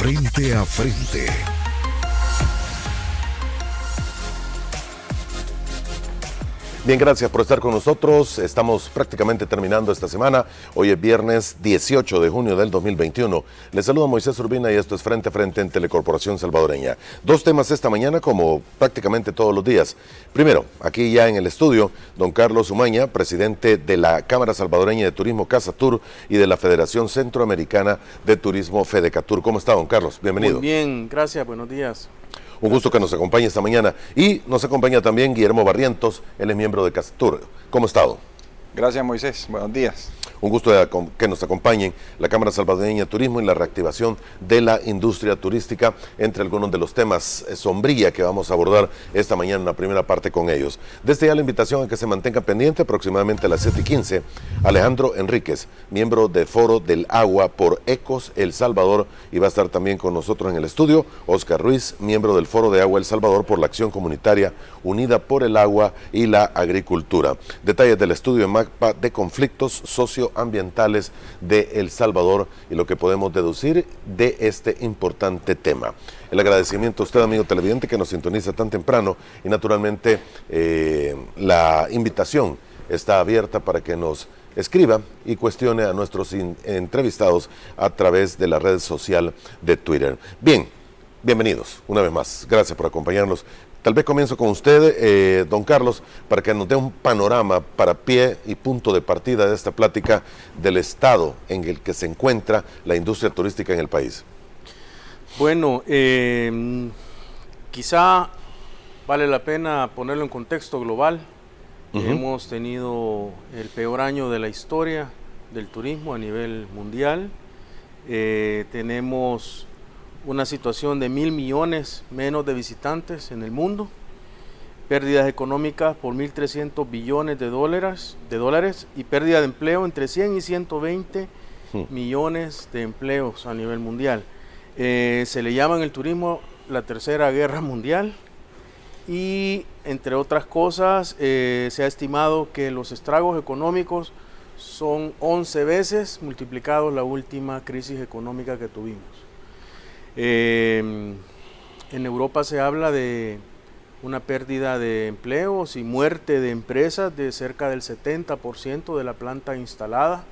Frente a frente. Bien, gracias por estar con nosotros. Estamos prácticamente terminando esta semana. Hoy es viernes 18 de junio del 2021. Les saluda Moisés Urbina y esto es Frente a Frente en Telecorporación Salvadoreña. Dos temas esta mañana, como prácticamente todos los días. Primero, aquí ya en el estudio, don Carlos Umaña, presidente de la Cámara Salvadoreña de Turismo Casatur y de la Federación Centroamericana de Turismo Fedecatur. ¿Cómo está, don Carlos? Bienvenido. Muy bien, gracias, buenos días. Un gusto que nos acompañe esta mañana. Y nos acompaña también Guillermo Barrientos, él es miembro de Casatur. ¿Cómo ha estado? Gracias, Moisés. Buenos días. Un gusto que nos acompañen la Cámara Salvadoreña de Turismo y la reactivación de la industria turística, entre algunos de los temas sombría que vamos a abordar esta mañana en la primera parte con ellos. Desde ya la invitación a que se mantenga pendiente aproximadamente a las 7:15. Alejandro Enríquez, miembro del Foro del Agua por ECOS El Salvador, y va a estar también con nosotros en el estudio. Oscar Ruiz, miembro del Foro de Agua El Salvador por la Acción Comunitaria Unida por el Agua y la Agricultura. Detalles del estudio en mapa de conflictos socioambientales de El Salvador y lo que podemos deducir de este importante tema. El agradecimiento a usted, amigo televidente, que nos sintoniza tan temprano, y naturalmente la invitación está abierta para que nos escriba y cuestione a nuestros entrevistados a través de la red social de Twitter. Bien, bienvenidos una vez más. Gracias por acompañarnos. Tal vez comienzo con usted, don Carlos, para que nos dé un panorama para pie y punto de partida de esta plática del estado en el que se encuentra la industria turística en el país. Bueno, quizá vale la pena ponerlo en contexto global. Hemos tenido el peor año de la historia del turismo a nivel mundial. Tenemos una situación de 1.000 millones menos de visitantes en el mundo, pérdidas económicas por 1.300 billones de dólares y pérdida de empleo entre 100 y 120 millones de empleos a nivel mundial. Se le llama en el turismo la tercera guerra mundial y, entre otras cosas, se ha estimado que los estragos económicos son 11 veces multiplicados la última crisis económica que tuvimos. En Europa se habla de una pérdida de empleos y muerte de empresas de cerca del 70% de la planta instalada.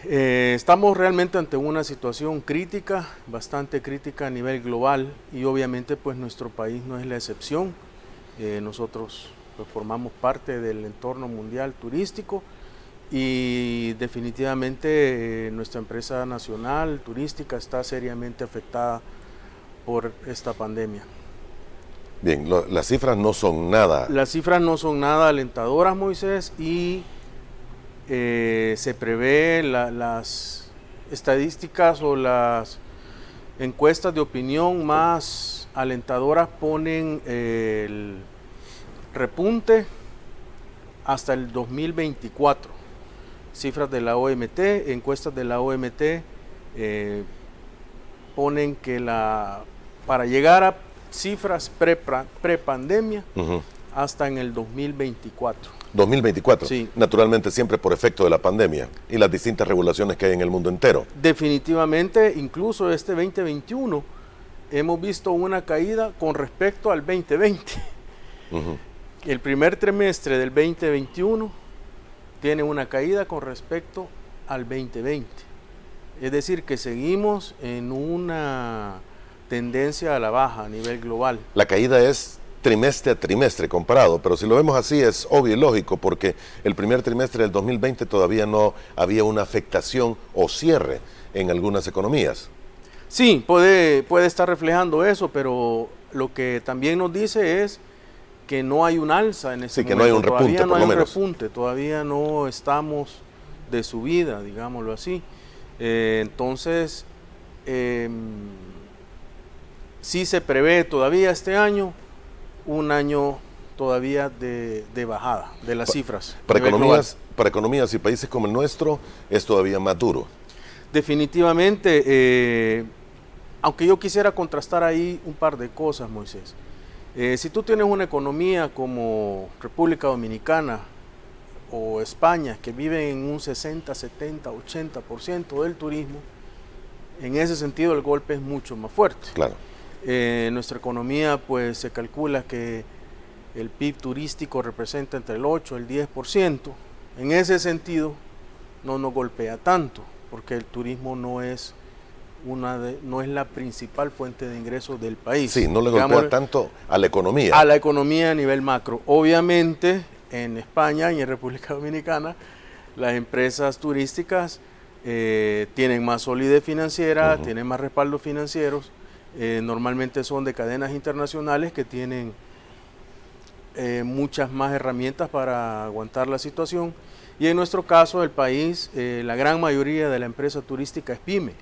Estamos realmente ante una situación crítica, bastante crítica a nivel global, y obviamente pues nuestro país no es la excepción. Nosotros pues, formamos parte del entorno mundial turístico y definitivamente nuestra empresa nacional turística está seriamente afectada por esta pandemia. Bien, las cifras no son nada. Las cifras no son nada alentadoras, Moisés, y se prevé las estadísticas o las encuestas de opinión más alentadoras ponen el repunte hasta el 2024. Cifras de la OMT, encuestas de la OMT ponen que para llegar a cifras pre-pandemia hasta en el 2024. 2024, sí. Naturalmente siempre por efecto de la pandemia y las distintas regulaciones que hay en el mundo entero. Definitivamente, incluso este 2021 hemos visto una caída con respecto al 2020. El primer trimestre del 2021 tiene una caída con respecto al 2020. Es decir, que seguimos en una tendencia a la baja a nivel global. La caída es trimestre a trimestre comparado, pero si lo vemos así es obvio y lógico, porque el primer trimestre del 2020 todavía no había una afectación o cierre en algunas economías. Sí, puede estar reflejando eso, pero lo que también nos dice es que no hay un alza en ese momento. Sí, que no hay un repunte, todavía no por hay lo un menos. repunte, todavía no estamos de subida, digámoslo así. Entonces, sí se prevé todavía este año un año todavía de bajada de las cifras. Para economías y países como el nuestro es todavía más duro. Definitivamente, aunque yo quisiera contrastar ahí un par de cosas, Moisés. Si tú tienes una economía como República Dominicana o España, que viven en un 60, 70, 80% del turismo, En ese sentido el golpe es mucho más fuerte. Claro. Nuestra economía, pues se calcula que el PIB turístico representa entre el 8 y el 10%. En ese sentido no nos golpea tanto, porque el turismo no es la principal fuente de ingresos del país. Sí, no le golpea tanto a la economía. A la economía a nivel macro. Obviamente, en España y en República Dominicana, las empresas turísticas tienen más solidez financiera, tienen más respaldos financieros, normalmente son de cadenas internacionales que tienen muchas más herramientas para aguantar la situación. Y en nuestro caso, el país, la gran mayoría de la empresa turística es pyme.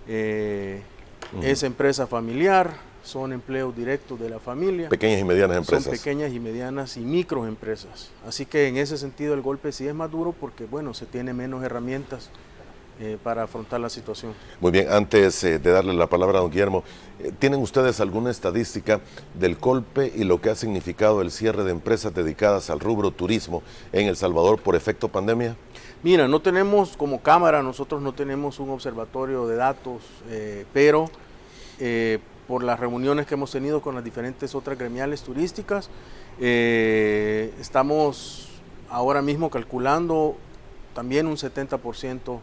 Es empresa familiar, son empleos directos de la familia. Pequeñas y medianas empresas. Son pequeñas y medianas y microempresas. Así que en ese sentido el golpe sí es más duro porque, bueno, se tiene menos herramientas para afrontar la situación. Muy bien, antes de darle la palabra a don Guillermo, ¿tienen ustedes alguna estadística del golpe y lo que ha significado el cierre de empresas dedicadas al rubro turismo en El Salvador por efecto pandemia? Mira, no tenemos como cámara, nosotros no tenemos un observatorio de datos, pero por las reuniones que hemos tenido con las diferentes otras gremiales turísticas, estamos ahora mismo calculando también un 70%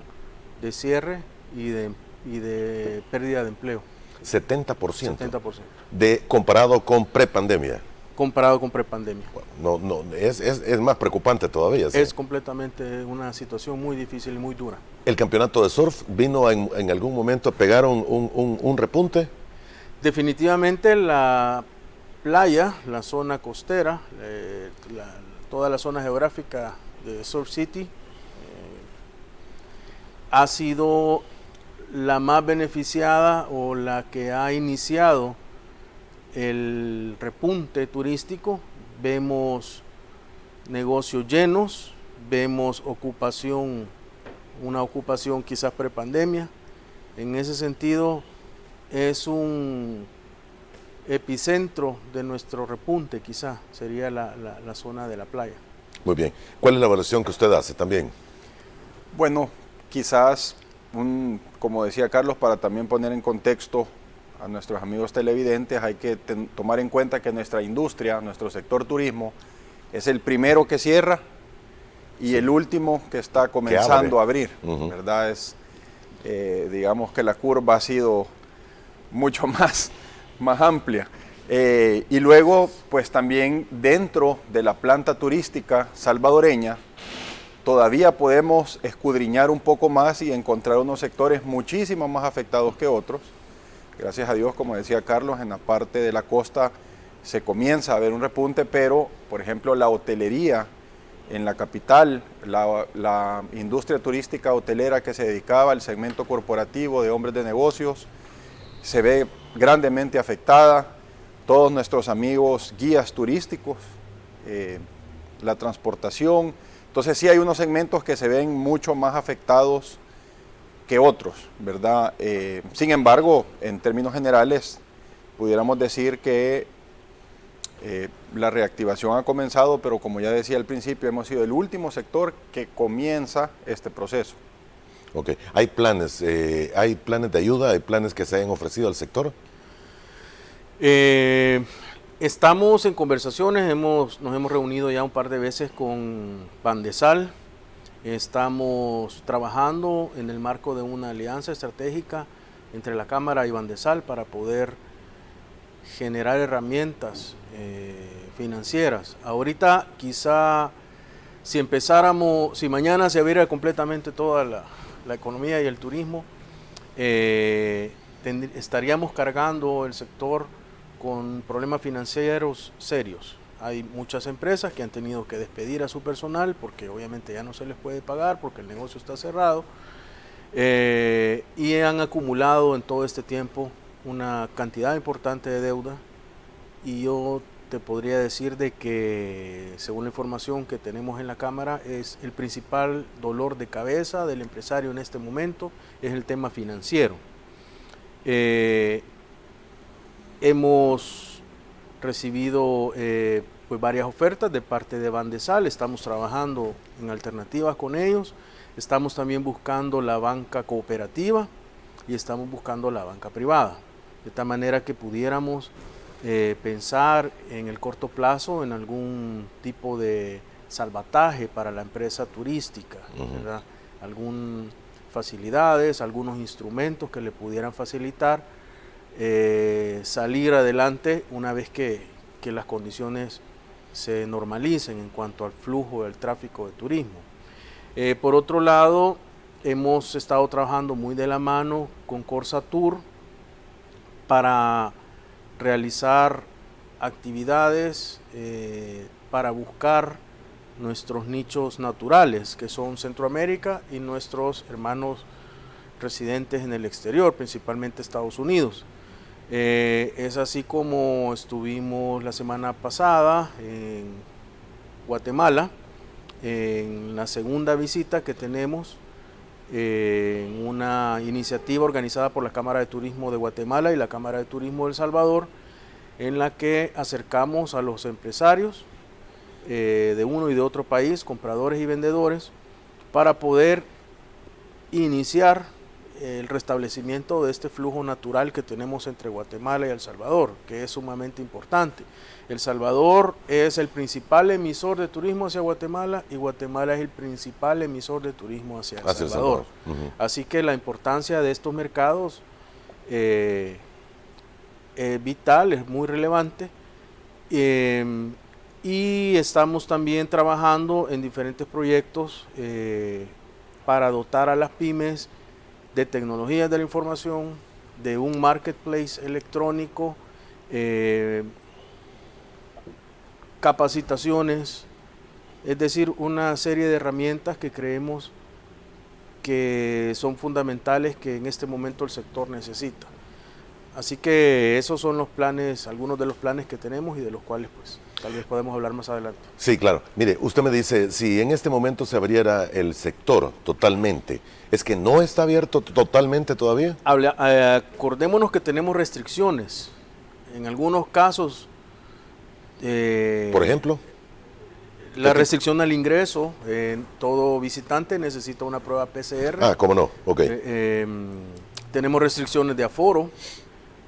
de cierre y de pérdida de empleo. 70%. 70%. Comparado con prepandemia. Comparado con prepandemia. Bueno, es más preocupante todavía. ¿Sí? Es completamente una situación muy difícil y muy dura. ¿El campeonato de surf vino en algún momento a pegar un repunte? Definitivamente la playa, la zona costera, toda la zona geográfica de Surf City ha sido la más beneficiada o la que ha iniciado el repunte turístico. Vemos negocios llenos, vemos una ocupación quizás prepandemia. En ese sentido es un epicentro de nuestro repunte, quizás sería la zona de la playa. Muy bien. ¿Cuál es la evaluación que usted hace también? Bueno, quizás, como decía Carlos, para también poner en contexto a nuestros amigos televidentes, hay que tomar en cuenta que nuestra industria, nuestro sector turismo, es el primero que cierra y el último que está comenzando a abrir, ¿verdad? Digamos que la curva ha sido mucho más amplia. Y luego, pues también dentro de la planta turística salvadoreña, todavía podemos escudriñar un poco más y encontrar unos sectores muchísimo más afectados que otros. Gracias a Dios, como decía Carlos, en la parte de la costa se comienza a ver un repunte, pero, por ejemplo, la hotelería en la capital, la industria turística hotelera que se dedicaba al segmento corporativo de hombres de negocios, se ve grandemente afectada. Todos nuestros amigos guías turísticos, la transportación. Entonces sí hay unos segmentos que se ven mucho más afectados que otros, ¿verdad? Sin embargo, en términos generales, pudiéramos decir que la reactivación ha comenzado, pero como ya decía al principio, hemos sido el último sector que comienza este proceso. Ok. ¿Hay planes de ayuda? ¿Hay planes que se hayan ofrecido al sector? Estamos en conversaciones, nos hemos reunido ya un par de veces con Bandesal. Estamos trabajando en el marco de una alianza estratégica entre la Cámara y Bandesal para poder generar herramientas financieras. Ahorita quizá si mañana se abriera completamente toda la economía y el turismo, estaríamos cargando el sector con problemas financieros serios. Hay muchas empresas que han tenido que despedir a su personal porque obviamente ya no se les puede pagar porque el negocio está cerrado, y han acumulado en todo este tiempo una cantidad importante de deuda, y yo te podría decir de que, según la información que tenemos en la Cámara, es el principal dolor de cabeza del empresario en este momento, es el tema financiero. Hemos recibido pues varias ofertas de parte de Bandesal, estamos trabajando en alternativas con ellos, estamos también buscando la banca cooperativa y estamos buscando la banca privada, de tal manera que pudiéramos pensar en el corto plazo en algún tipo de salvataje para la empresa turística, ¿verdad? Algún facilidades, algunos instrumentos que le pudieran facilitar salir adelante una vez que las condiciones se normalicen en cuanto al flujo del tráfico de turismo. Por otro lado, hemos estado trabajando muy de la mano con Corsatur para realizar actividades para buscar nuestros nichos naturales, que son Centroamérica y nuestros hermanos residentes en el exterior, principalmente Estados Unidos. Es así como estuvimos la semana pasada en Guatemala, en la segunda visita que tenemos en una iniciativa organizada por la Cámara de Turismo de Guatemala y la Cámara de Turismo de El Salvador, en la que acercamos a los empresarios de uno y de otro país, compradores y vendedores, para poder iniciar el restablecimiento de este flujo natural que tenemos entre Guatemala y El Salvador, que es sumamente importante. El Salvador es el principal emisor de turismo hacia Guatemala y Guatemala es el principal emisor de turismo hacia El Salvador. Así que la importancia de estos mercados es vital, es muy relevante, y estamos también trabajando en diferentes proyectos para dotar a las pymes de tecnologías de la información, de un marketplace electrónico, capacitaciones, es decir, una serie de herramientas que creemos que son fundamentales, que en este momento el sector necesita. Así que esos son los planes, algunos de los planes que tenemos y de los cuales pues tal vez podemos hablar más adelante. Sí, claro. Mire, usted me dice, si en este momento se abriera el sector totalmente, ¿es que no está abierto totalmente todavía? Acordémonos que tenemos restricciones. En algunos casos... por ejemplo, la restricción al ingreso, todo visitante necesita una prueba PCR. Ah, ¿cómo no? Ok. Tenemos restricciones de aforo.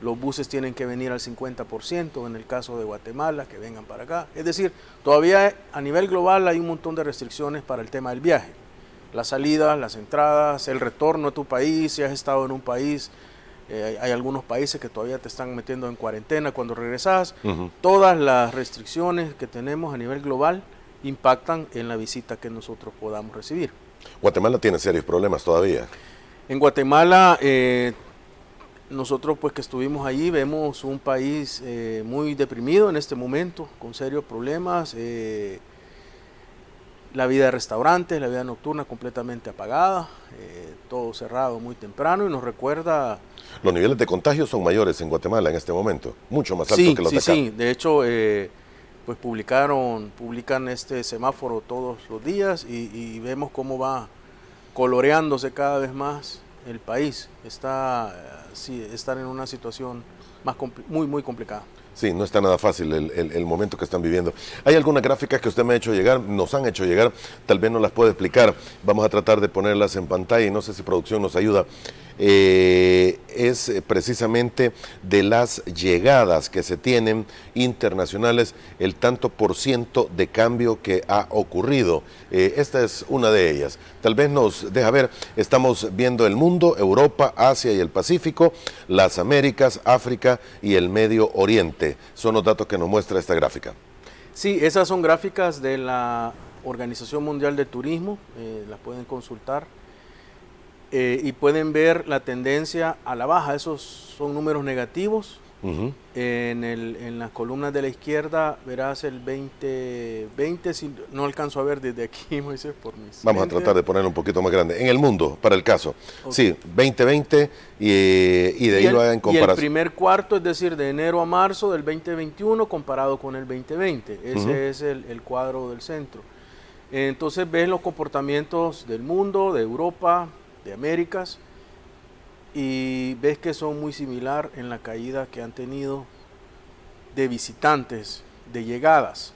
Los buses tienen que venir al 50% en el caso de Guatemala, que vengan para acá. Es decir, todavía a nivel global hay un montón de restricciones para el tema del viaje. Las salidas, las entradas, el retorno a tu país, si has estado en un país, hay algunos países que todavía te están metiendo en cuarentena cuando regresas. Todas las restricciones que tenemos a nivel global impactan en la visita que nosotros podamos recibir. Guatemala tiene serios problemas todavía. En Guatemala... nosotros pues que estuvimos allí vemos un país muy deprimido en este momento, con serios problemas, la vida de restaurantes, la vida nocturna completamente apagada, todo cerrado muy temprano y nos recuerda... Los niveles de contagio son mayores en Guatemala en este momento, mucho más altos que los de acá. Sí, de hecho pues publican este semáforo todos los días y vemos cómo va coloreándose cada vez más el país. Están en una situación muy complicada. Sí, no está nada fácil el momento que están viviendo. Hay algunas gráficas que usted me ha hecho llegar, nos han hecho llegar, tal vez no las puede explicar. Vamos a tratar de ponerlas en pantalla y no sé si producción nos ayuda. Es precisamente de las llegadas que se tienen internacionales, el tanto por ciento de cambio que ha ocurrido. Esta es una de ellas. Tal vez nos deja ver, estamos viendo el mundo, Europa, Asia y el Pacífico, las Américas, África y el Medio Oriente. Son los datos que nos muestra esta gráfica. Sí, esas son gráficas de la Organización Mundial de Turismo, las pueden consultar. Y pueden ver la tendencia a la baja. Esos son números negativos. En las columnas de la izquierda verás el 2020, si no alcanzo a ver desde aquí, Moisés, por mis Vamos a tratar de ponerlo un poquito más grande. En el mundo, para el caso. Okay. Sí, 2020 y de ahí lo hagan en comparación. Y el primer cuarto, es decir, de enero a marzo del 2021 comparado con el 2020. Ese es el cuadro del centro. Entonces ves los comportamientos del mundo, de Europa, de Américas, y ves que son muy similar en la caída que han tenido de visitantes, de llegadas.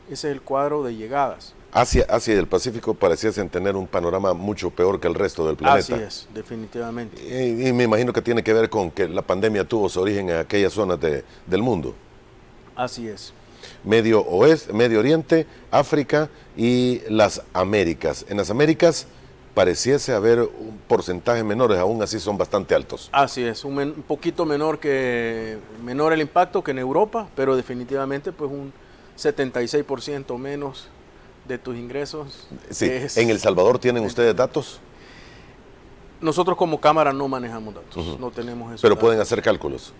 Ese es el cuadro de llegadas. Asia y el Pacífico pareciesen tener un panorama mucho peor que el resto del planeta. Así es, definitivamente. Y me imagino que tiene que ver con que la pandemia tuvo su origen en aquellas zonas del mundo. Así es. Medio Oriente, África y las Américas. En las Américas pareciese haber un porcentaje menores, aún así son bastante altos. Así es, un poquito menor el impacto que en Europa, pero definitivamente pues un 76% menos de tus ingresos. Sí. ¿En El Salvador tienen ustedes datos? Nosotros como Cámara no manejamos datos, no tenemos eso. Pero pueden hacer cálculos.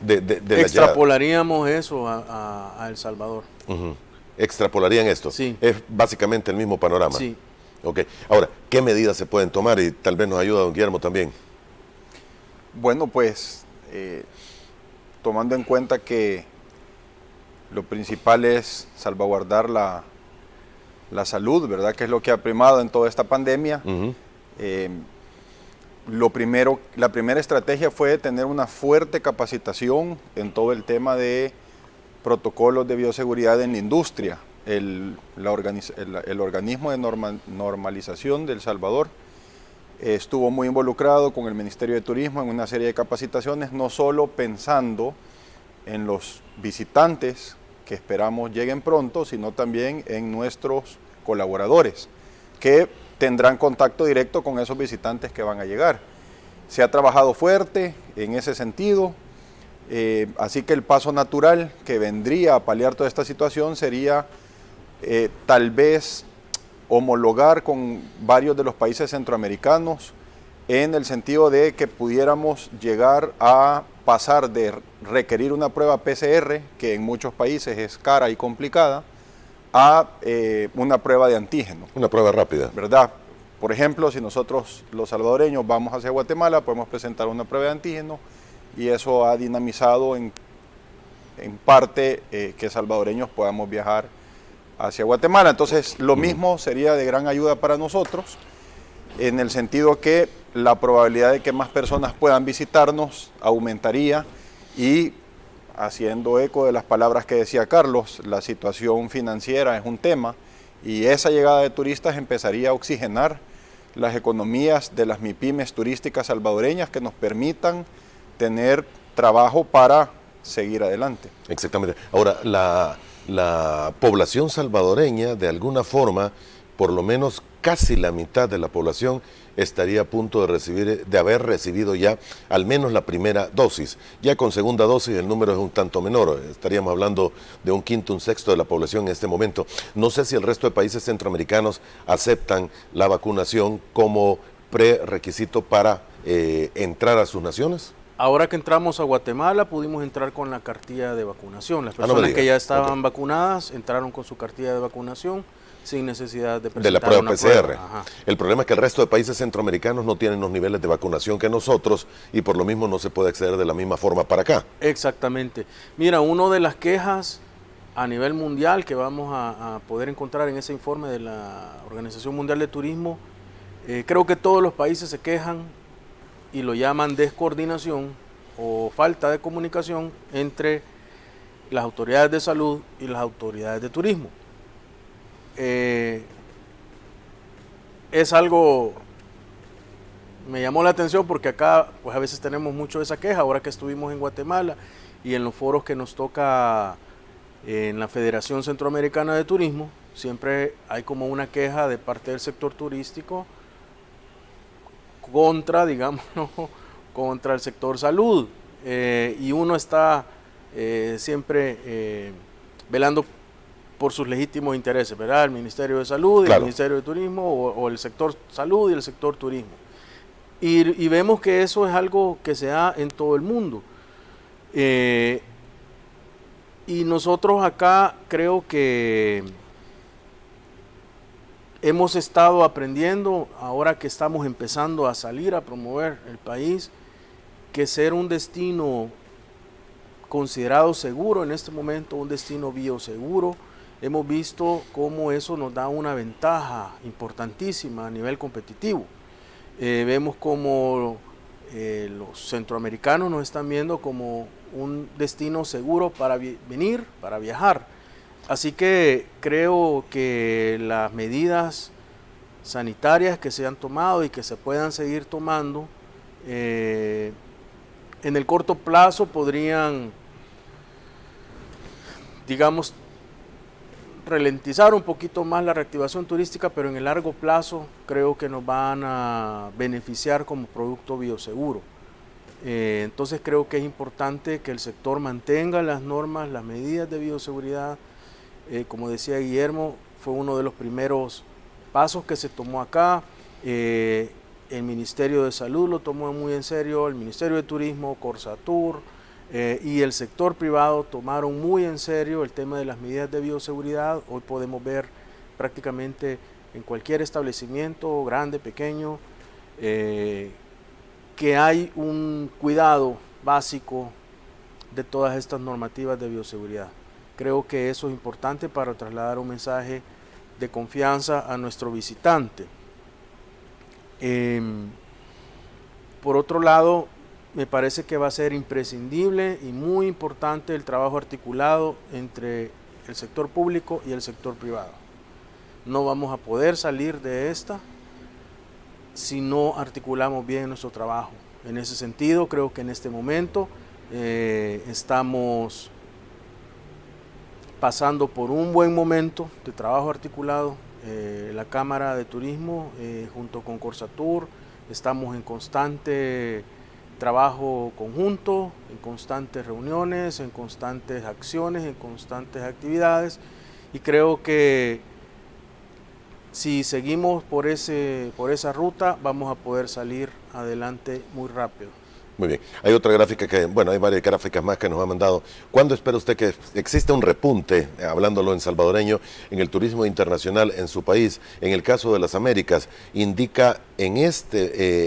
Extrapolaríamos eso a El Salvador. ¿Extrapolarían esto? Sí. Es básicamente el mismo panorama. Sí. Ok. Ahora, ¿qué medidas se pueden tomar? Y tal vez nos ayuda don Guillermo también. Bueno, pues tomando en cuenta que lo principal es salvaguardar la salud, ¿verdad? Que es lo que ha primado en toda esta pandemia. La primera estrategia fue tener una fuerte capacitación en todo el tema de protocolos de bioseguridad en la industria. El organismo de normalización de El Salvador estuvo muy involucrado con el Ministerio de Turismo en una serie de capacitaciones, no solo pensando en los visitantes que esperamos lleguen pronto, sino también en nuestros colaboradores, que tendrán contacto directo con esos visitantes que van a llegar. Se ha trabajado fuerte en ese sentido, así que el paso natural que vendría a paliar toda esta situación sería tal vez homologar con varios de los países centroamericanos en el sentido de que pudiéramos llegar a pasar de requerir una prueba PCR, que en muchos países es cara y complicada, a una prueba de antígeno. Una prueba rápida. ¿Verdad? Por ejemplo, si nosotros los salvadoreños vamos hacia Guatemala, podemos presentar una prueba de antígeno y eso ha dinamizado en parte que salvadoreños podamos viajar hacia Guatemala. Entonces, lo mismo sería de gran ayuda para nosotros, en el sentido que la probabilidad de que más personas puedan visitarnos aumentaría y, haciendo eco de las palabras que decía Carlos, la situación financiera es un tema y esa llegada de turistas empezaría a oxigenar las economías de las MIPYMES turísticas salvadoreñas que nos permitan tener trabajo para seguir adelante. Exactamente. Ahora, la población salvadoreña, de alguna forma, por lo menos casi la mitad de la población estaría a punto de haber recibido ya al menos la primera dosis. Ya con segunda dosis el número es un tanto menor, estaríamos hablando de un quinto, un sexto de la población en este momento. No sé si el resto de países centroamericanos aceptan la vacunación como prerequisito para entrar a sus naciones. Ahora que entramos a Guatemala pudimos entrar con la cartilla de vacunación. Las personas que ya estaban vacunadas entraron con su cartilla de vacunación sin necesidad de presentar de la prueba una PCR. Prueba. El problema es que el resto de países centroamericanos no tienen los niveles de vacunación que nosotros y por lo mismo no se puede acceder de la misma forma para acá. Exactamente. Mira, una de las quejas a nivel mundial que vamos a poder encontrar en ese informe de la Organización Mundial de Turismo, creo que todos los países se quejan y lo llaman descoordinación o falta de comunicación entre las autoridades de salud y las autoridades de turismo. Es algo, me llamó la atención porque acá pues a veces tenemos mucho de esa queja, ahora que estuvimos en Guatemala y en los foros que nos toca en la Federación Centroamericana de Turismo, siempre hay como una queja de parte del sector turístico contra, digamos, contra el sector salud, y uno está siempre velando por sus legítimos intereses, ¿verdad? El Ministerio de Salud, claro, el Ministerio de Turismo, o el sector salud y el sector turismo. Y vemos que eso es algo que se da en todo el mundo. Y nosotros acá creo que hemos estado aprendiendo, ahora que estamos empezando a salir a promover el país, que ser un destino considerado seguro en este momento, un destino bioseguro, hemos visto cómo eso nos da una ventaja importantísima a nivel competitivo. Vemos como los centroamericanos nos están viendo como un destino seguro para venir, para viajar. Así que creo que las medidas sanitarias que se han tomado y que se puedan seguir tomando, en el corto plazo podrían, digamos, ralentizar un poquito más la reactivación turística, pero en el largo plazo creo que nos van a beneficiar como producto bioseguro. Entonces creo que es importante que el sector mantenga las normas, las medidas de bioseguridad. Como decía Guillermo, fue uno de los primeros pasos que se tomó acá. El Ministerio de Salud lo tomó muy en serio, el Ministerio de Turismo, Corsatur, y el sector privado tomaron muy en serio el tema de las medidas de bioseguridad. Hoy podemos ver prácticamente en cualquier establecimiento, grande, pequeño, que hay un cuidado básico de todas estas normativas de bioseguridad. Creo que eso es importante para trasladar un mensaje de confianza a nuestro visitante. Por otro lado, me parece que va a ser imprescindible y muy importante el trabajo articulado entre el sector público y el sector privado. No vamos a poder salir de esta si no articulamos bien nuestro trabajo. En ese sentido, creo que en este momento estamos pasando por un buen momento de trabajo articulado. La Cámara de Turismo junto con Corsatur estamos en constante trabajo conjunto, en constantes reuniones, en constantes acciones, en constantes actividades, y creo que si seguimos por esa ruta vamos a poder salir adelante muy rápido. Muy bien. Hay otra gráfica que, bueno, hay varias gráficas más que nos ha mandado. ¿Cuándo espera usted que exista un repunte, hablándolo en salvadoreño, en el turismo internacional en su país? En el caso de las Américas, indica en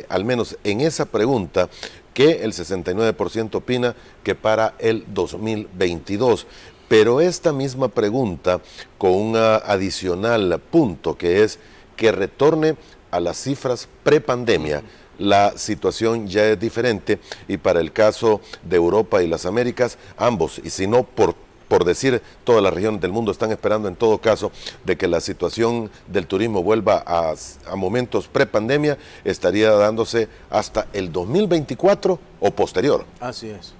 al menos en esa pregunta, que el 69% opina que para el 2022. Pero esta misma pregunta con un adicional punto, que es que retorne a las cifras prepandemia. La situación ya es diferente, y para el caso de Europa y las Américas, ambos, y si no por decir todas las regiones del mundo, están esperando en todo caso de que la situación del turismo vuelva a momentos prepandemia, estaría dándose hasta el 2024 o posterior. Así es.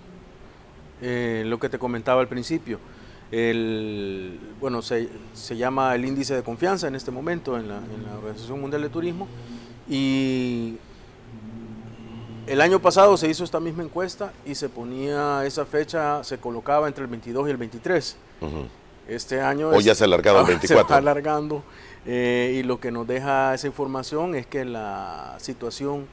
Lo que te comentaba al principio, se llama el índice de confianza en este momento en la Organización Mundial de Turismo, y el año pasado se hizo esta misma encuesta y se ponía esa fecha, se colocaba entre el 22 y el 23. Este año hoy ya se ha alargado al 24. Se está alargando, y lo que nos deja esa información es que la situación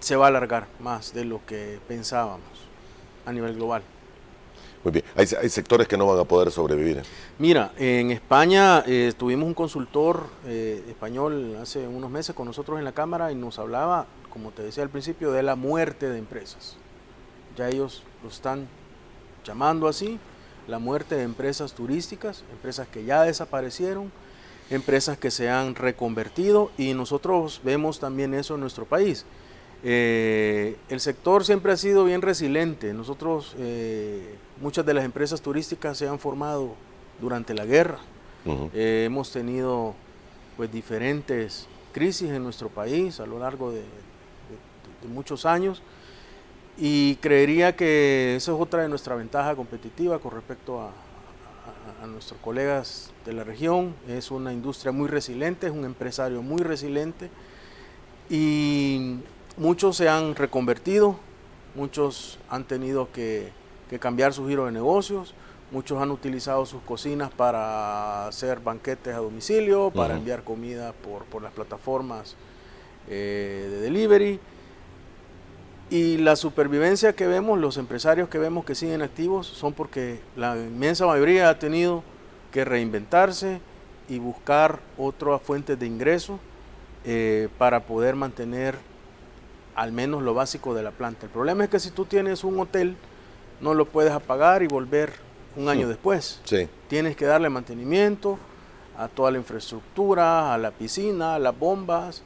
se va a alargar más de lo que pensábamos a nivel global. Muy bien. Hay sectores que no van a poder sobrevivir. Mira, en España tuvimos un consultor español hace unos meses con nosotros en la Cámara y nos hablaba, como te decía al principio, de la muerte de empresas. Ya ellos lo están llamando así, la muerte de empresas turísticas, empresas que ya desaparecieron, empresas que se han reconvertido, y nosotros vemos también eso en nuestro país. El sector siempre ha sido bien resiliente. Nosotros, muchas de las empresas turísticas se han formado durante la guerra. Hemos tenido pues diferentes crisis en nuestro país a lo largo de muchos años, y creería que esa es otra de nuestra ventaja competitiva con respecto a nuestros colegas de la región. Es una industria muy resiliente, es un empresario muy resiliente, y muchos se han reconvertido, muchos han tenido que cambiar su giro de negocios, muchos han utilizado sus cocinas para hacer banquetes a domicilio, para enviar comida por las plataformas de delivery. Y la supervivencia que vemos, los empresarios que vemos que siguen activos, son porque la inmensa mayoría ha tenido que reinventarse y buscar otras fuentes de ingreso para poder mantener al menos lo básico de la planta. El problema es que si tú tienes un hotel, no lo puedes apagar y volver un año después. Sí. Tienes que darle mantenimiento a toda la infraestructura, a la piscina, a las bombas,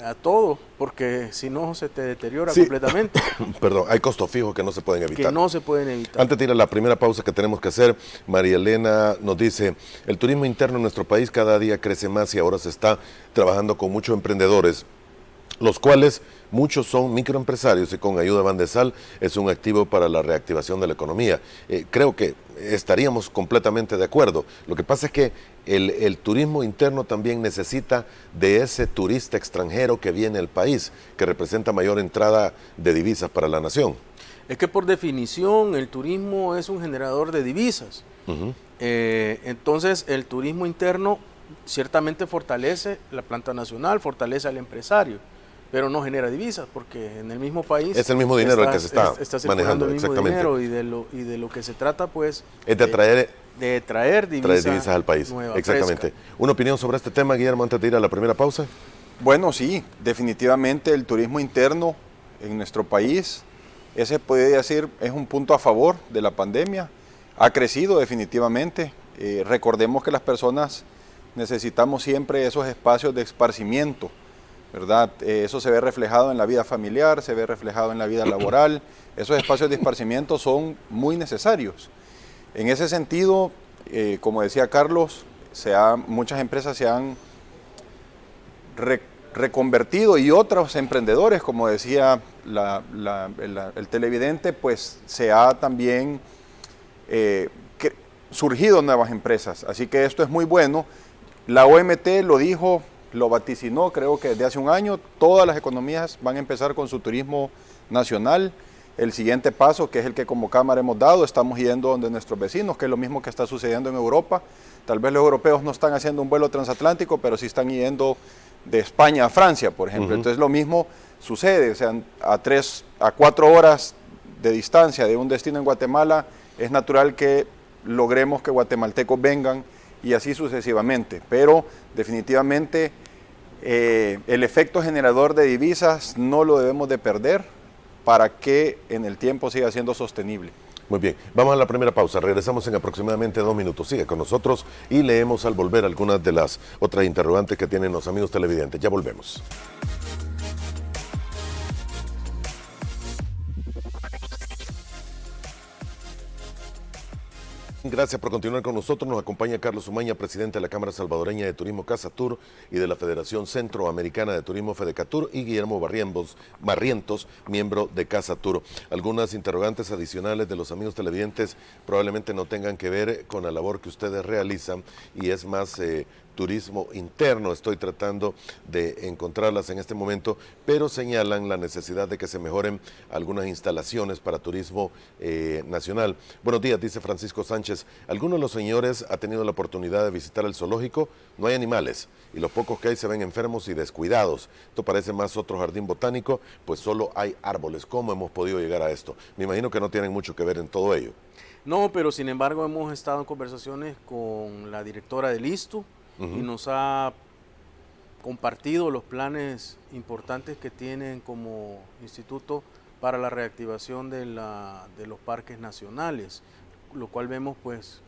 a todo, porque si no se te deteriora Sí. completamente, Perdón, hay costos fijos que no se pueden evitar. que no se pueden evitar. Antes de ir a la primera pausa que tenemos que hacer, María Elena nos dice, el turismo interno en nuestro país cada día crece más y ahora se está trabajando con muchos emprendedores, los cuales muchos son microempresarios y con ayuda de Bandesal es un activo para la reactivación de la economía. Creo que estaríamos completamente de acuerdo. Lo que pasa es que el turismo interno también necesita de ese turista extranjero que viene al país, que representa mayor entrada de divisas para la nación. Es que por definición el turismo es un generador de divisas. Uh-huh. Entonces el turismo interno ciertamente fortalece la planta nacional, fortalece al empresario, pero no genera divisas porque en el mismo país es el mismo dinero el que se está manejando, el mismo exactamente. Dinero y de lo que se trata pues es de atraer traer divisas al país. Nueva, exactamente. fresca. ¿Una opinión sobre este tema, Guillermo, antes de ir a la primera pausa? Bueno, sí, definitivamente el turismo interno en nuestro país, ese puede decir es un punto a favor de la pandemia, ha crecido definitivamente. Recordemos que las personas necesitamos siempre esos espacios de esparcimiento, ¿verdad? Eso se ve reflejado en la vida familiar, se ve reflejado en la vida laboral. Esos espacios de esparcimiento son muy necesarios. En ese sentido, como decía Carlos, muchas empresas se han reconvertido y otros emprendedores, como decía el televidente, pues se ha también surgido nuevas empresas. Así que esto es muy bueno. La OMT lo dijo, lo vaticinó, creo que desde hace un año, todas las economías van a empezar con su turismo nacional. El siguiente paso, que es el que como Cámara hemos dado, estamos yendo donde nuestros vecinos, que es lo mismo que está sucediendo en Europa. Tal vez los europeos no están haciendo un vuelo transatlántico, pero sí están yendo de España a Francia, por ejemplo. Uh-huh. Entonces lo mismo sucede, o sea, a 4 horas de distancia de un destino en Guatemala, es natural que logremos que guatemaltecos vengan y así sucesivamente. Pero definitivamente el efecto generador de divisas no lo debemos de perder para que en el tiempo siga siendo sostenible. Muy bien, vamos a la primera pausa, regresamos en aproximadamente 2 minutos, sigue con nosotros y leemos al volver algunas de las otras interrogantes que tienen los amigos televidentes, ya volvemos. Gracias por continuar con nosotros. Nos acompaña Carlos Umaña, presidente de la Cámara Salvadoreña de Turismo Casatur y de la Federación Centroamericana de Turismo Fedecatur, y Guillermo Barrientos, miembro de Casatur. Algunas interrogantes adicionales de los amigos televidentes probablemente no tengan que ver con la labor que ustedes realizan y es más turismo interno. Estoy tratando de encontrarlas en este momento, pero señalan la necesidad de que se mejoren algunas instalaciones para turismo nacional. Buenos días, dice Francisco Sánchez. ¿Alguno de los señores ha tenido la oportunidad de visitar el zoológico? No hay animales y los pocos que hay se ven enfermos y descuidados. Esto parece más otro jardín botánico, pues solo hay árboles. ¿Cómo hemos podido llegar a esto? Me imagino que no tienen mucho que ver en todo ello. No, pero sin embargo hemos estado en conversaciones con la directora del ISTU, uh-huh, y nos ha compartido los planes importantes que tienen como instituto para la reactivación de los parques nacionales, lo cual vemos pues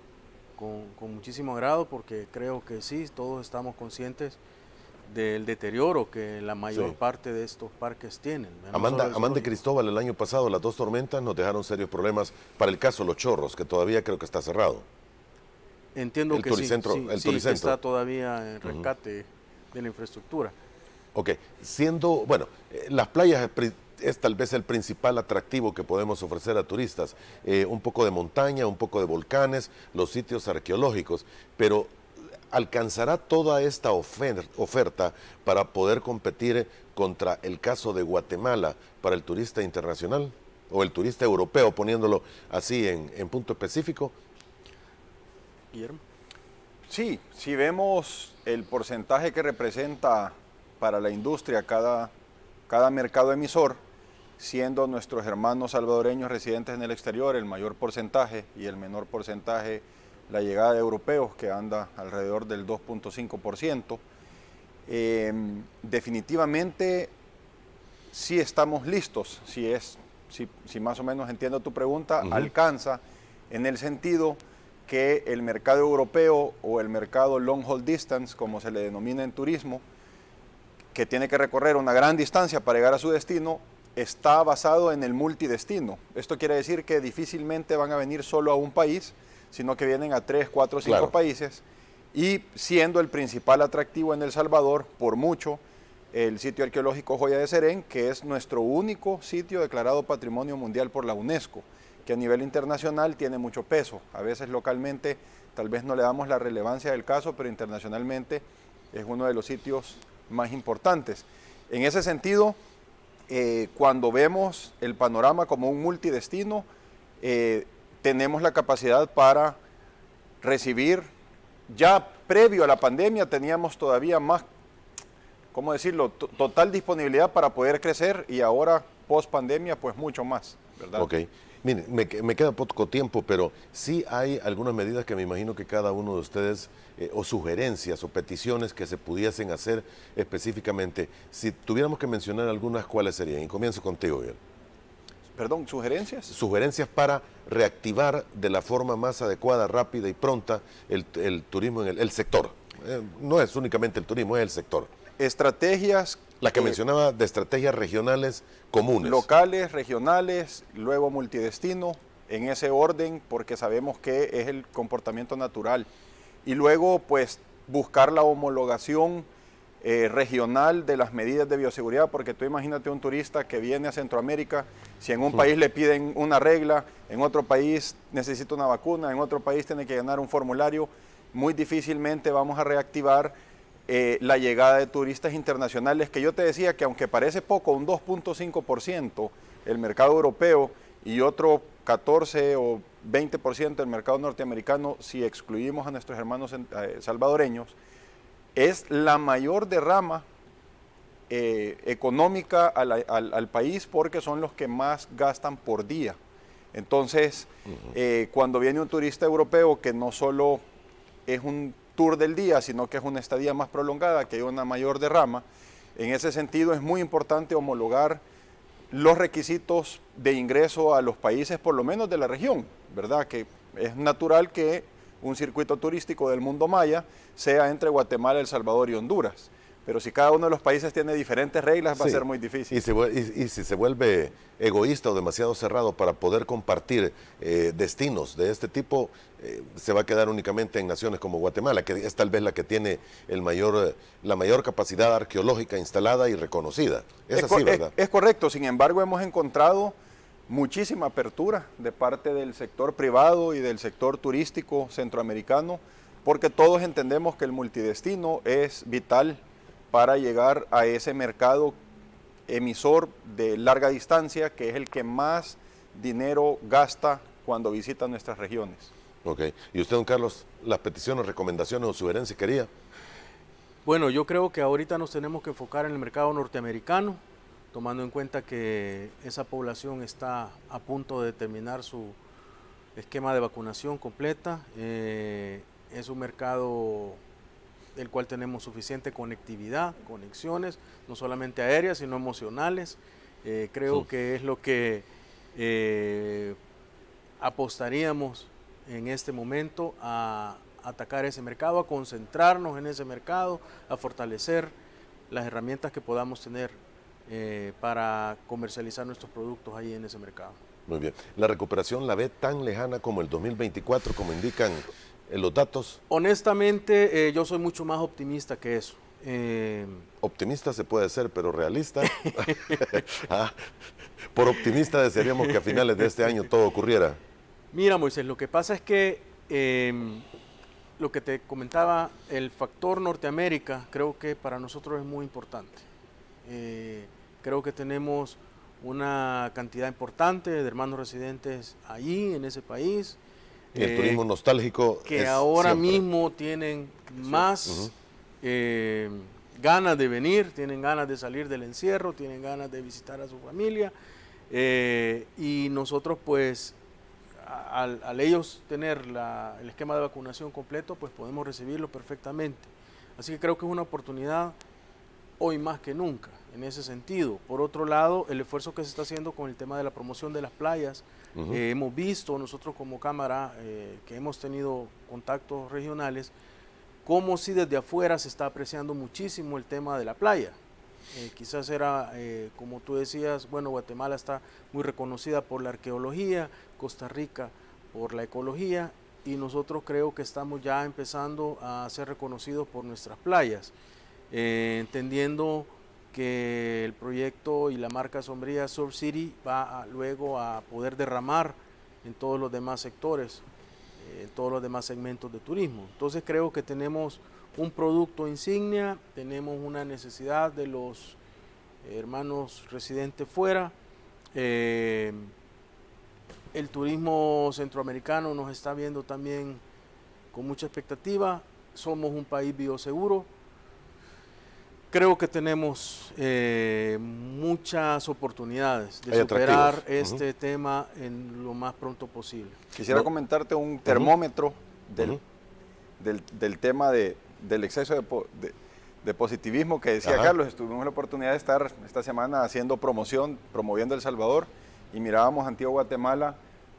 con muchísimo agrado porque creo que sí, todos estamos conscientes del deterioro que la mayor parte de estos parques tienen. Amanda Cristóbal, el año pasado las 2 tormentas nos dejaron serios problemas para el caso Los Chorros, que todavía creo que está cerrado. Entiendo que sí, que está todavía en rescate, uh-huh, de la infraestructura. Ok, las playas es tal vez el principal atractivo que podemos ofrecer a turistas, un poco de montaña, un poco de volcanes, los sitios arqueológicos, pero ¿alcanzará toda esta oferta para poder competir contra el caso de Guatemala para el turista internacional o el turista europeo, poniéndolo así en punto específico? Guillermo. Sí, si vemos el porcentaje que representa para la industria cada mercado emisor, siendo nuestros hermanos salvadoreños residentes en el exterior el mayor porcentaje y el menor porcentaje la llegada de europeos, que anda alrededor del 2.5%, definitivamente sí estamos listos, si más o menos entiendo tu pregunta, uh-huh, alcanza en el sentido que el mercado europeo o el mercado long haul distance, como se le denomina en turismo, que tiene que recorrer una gran distancia para llegar a su destino, está basado en el multidestino. Esto quiere decir que difícilmente van a venir solo a un país, sino que vienen a 3, 4, 5 Claro. países, y siendo el principal atractivo en El Salvador, por mucho, el sitio arqueológico Joya de Serén, que es nuestro único sitio declarado Patrimonio Mundial por la UNESCO, que a nivel internacional tiene mucho peso. A veces localmente tal vez no le damos la relevancia del caso, pero internacionalmente es uno de los sitios más importantes. En ese sentido, cuando vemos el panorama como un multidestino, tenemos la capacidad para recibir, ya previo a la pandemia teníamos todavía más, ¿cómo decirlo?, total disponibilidad para poder crecer, y ahora post pandemia pues mucho más, ¿verdad? Ok. Mire, me queda poco tiempo, pero sí hay algunas medidas que me imagino que cada uno de ustedes, o sugerencias o peticiones que se pudiesen hacer específicamente. Si tuviéramos que mencionar algunas, ¿cuáles serían? Y comienzo contigo, Miguel. Perdón, ¿sugerencias? Sugerencias para reactivar de la forma más adecuada, rápida y pronta el turismo en el sector. No es únicamente el turismo, es el sector. Estrategias. La que mencionaba de estrategias regionales comunes. Locales, regionales, luego multidestino, en ese orden, porque sabemos que es el comportamiento natural. Y luego, pues, buscar la homologación regional de las medidas de bioseguridad, porque tú imagínate un turista que viene a Centroamérica, si en un país le piden una regla, en otro país necesita una vacuna, en otro país tiene que llenar un formulario, muy difícilmente vamos a reactivar la llegada de turistas internacionales, que yo te decía que aunque parece poco, un 2.5% el mercado europeo y otro 14 o 20% el mercado norteamericano, si excluimos a nuestros hermanos salvadoreños, es la mayor derrama económica al país, porque son los que más gastan por día. Entonces, cuando viene un turista europeo que no solo es un tour del día, sino que es una estadía más prolongada, que hay una mayor derrama, en ese sentido es muy importante homologar los requisitos de ingreso a los países, por lo menos de la región, ¿verdad? Que es natural que un circuito turístico del mundo maya sea entre Guatemala, El Salvador y Honduras. Pero si cada uno de los países tiene diferentes reglas, va a ser muy difícil. Y si se vuelve egoísta o demasiado cerrado para poder compartir destinos de este tipo, se va a quedar únicamente en naciones como Guatemala, que es tal vez la que tiene la mayor capacidad arqueológica instalada y reconocida. Es así, ¿verdad? Es correcto. Sin embargo, hemos encontrado muchísima apertura de parte del sector privado y del sector turístico centroamericano, porque todos entendemos que el multidestino es vital para llegar a ese mercado emisor de larga distancia, que es el que más dinero gasta cuando visita nuestras regiones. Ok. ¿Y usted, don Carlos, las peticiones, recomendaciones o sugerencias quería? Bueno, yo creo que ahorita nos tenemos que enfocar en el mercado norteamericano, tomando en cuenta que esa población está a punto de terminar su esquema de vacunación completa. Es un mercado del cual tenemos suficiente conectividad, conexiones, no solamente aéreas, sino emocionales. Creo que es lo que apostaríamos en este momento a atacar ese mercado, a concentrarnos en ese mercado, a fortalecer las herramientas que podamos tener para comercializar nuestros productos ahí en ese mercado. Muy bien. ¿La recuperación la ve tan lejana como el 2024, como indican los datos? Honestamente, yo soy mucho más optimista que eso. Optimista se puede ser, pero realista. Por optimista desearíamos que a finales de este año todo ocurriera. Mira, Moisés, lo que pasa es que lo que te comentaba, el factor Norteamérica, creo que para nosotros es muy importante. Creo que tenemos una cantidad importante de hermanos residentes allí, en ese país. Y el turismo nostálgico que ahora siempre mismo tienen más ganas de venir, tienen ganas de salir del encierro, tienen ganas de visitar a su familia, y nosotros pues al ellos tener el esquema de vacunación completo, pues podemos recibirlo perfectamente. Así que creo que es una oportunidad hoy más que nunca en ese sentido. Por otro lado, el esfuerzo que se está haciendo con el tema de la promoción de las playas, hemos visto nosotros como Cámara, que hemos tenido contactos regionales, como si desde afuera se está apreciando muchísimo el tema de la playa. Quizás era, como tú decías, bueno, Guatemala está muy reconocida por la arqueología, Costa Rica por la ecología, y nosotros creo que estamos ya empezando a ser reconocidos por nuestras playas, entendiendo que el proyecto y la marca Sombría Surf City va luego a poder derramar en todos los demás sectores, en todos los demás segmentos de turismo. Entonces creo que tenemos un producto insignia, tenemos una necesidad de los hermanos residentes fuera. El turismo centroamericano nos está viendo también con mucha expectativa. Somos un país bioseguro. Creo que tenemos muchas oportunidades de superar este tema en lo más pronto posible. Quisiera comentarte un termómetro del tema del exceso de positivismo que decía Carlos. Tuvimos la oportunidad de estar esta semana haciendo promoviendo El Salvador, y mirábamos Antigua Guatemala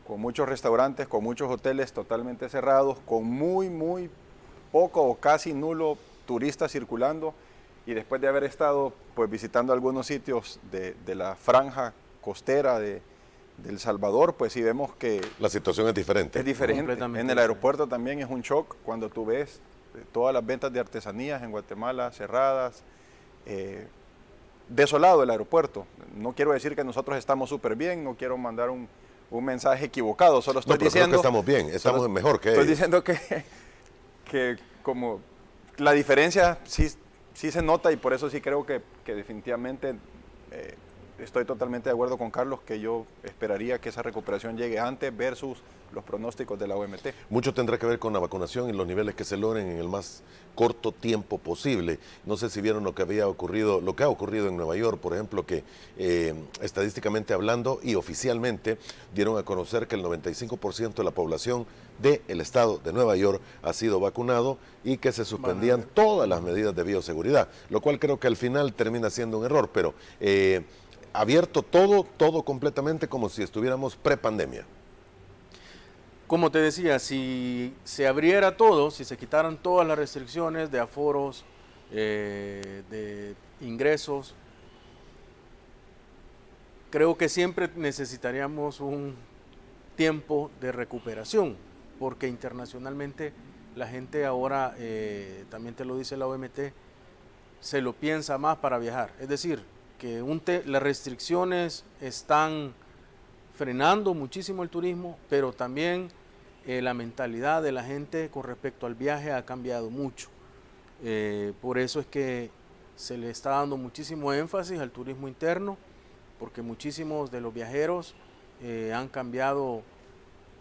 con muchos restaurantes, con muchos hoteles totalmente cerrados, con muy poco o casi nulo turistas circulando. Y después de haber estado pues visitando algunos sitios de la franja costera de El Salvador, pues sí vemos que la situación es diferente. Es diferente. En el aeropuerto también es un shock cuando tú ves todas las ventas de artesanías en Guatemala cerradas. Desolado el aeropuerto. No quiero decir que nosotros estamos súper bien, no quiero mandar un mensaje equivocado, solo estoy diciendo creo que estamos bien, estamos mejor que ellos. Estoy diciendo que como la diferencia sí se nota, y por eso sí creo que definitivamente estoy totalmente de acuerdo con Carlos, que yo esperaría que esa recuperación llegue antes versus los pronósticos de la OMT. Mucho tendrá que ver con la vacunación y los niveles que se logren en el más corto tiempo posible. No sé si vieron lo que ha ocurrido en Nueva York, por ejemplo, que estadísticamente hablando y oficialmente dieron a conocer que el 95% de la población del estado de Nueva York ha sido vacunado y que se suspendían todas las medidas de bioseguridad, lo cual creo que al final termina siendo un error, pero abierto todo completamente como si estuviéramos prepandemia. Como te decía, si se abriera todo, si se quitaran todas las restricciones de aforos, de ingresos, creo que siempre necesitaríamos un tiempo de recuperación, porque internacionalmente la gente ahora, también te lo dice la OMT, se lo piensa más para viajar. Es decir, que las restricciones están frenando muchísimo el turismo, pero también la mentalidad de la gente con respecto al viaje ha cambiado mucho. Por eso es que se le está dando muchísimo énfasis al turismo interno, porque muchísimos de los viajeros han cambiado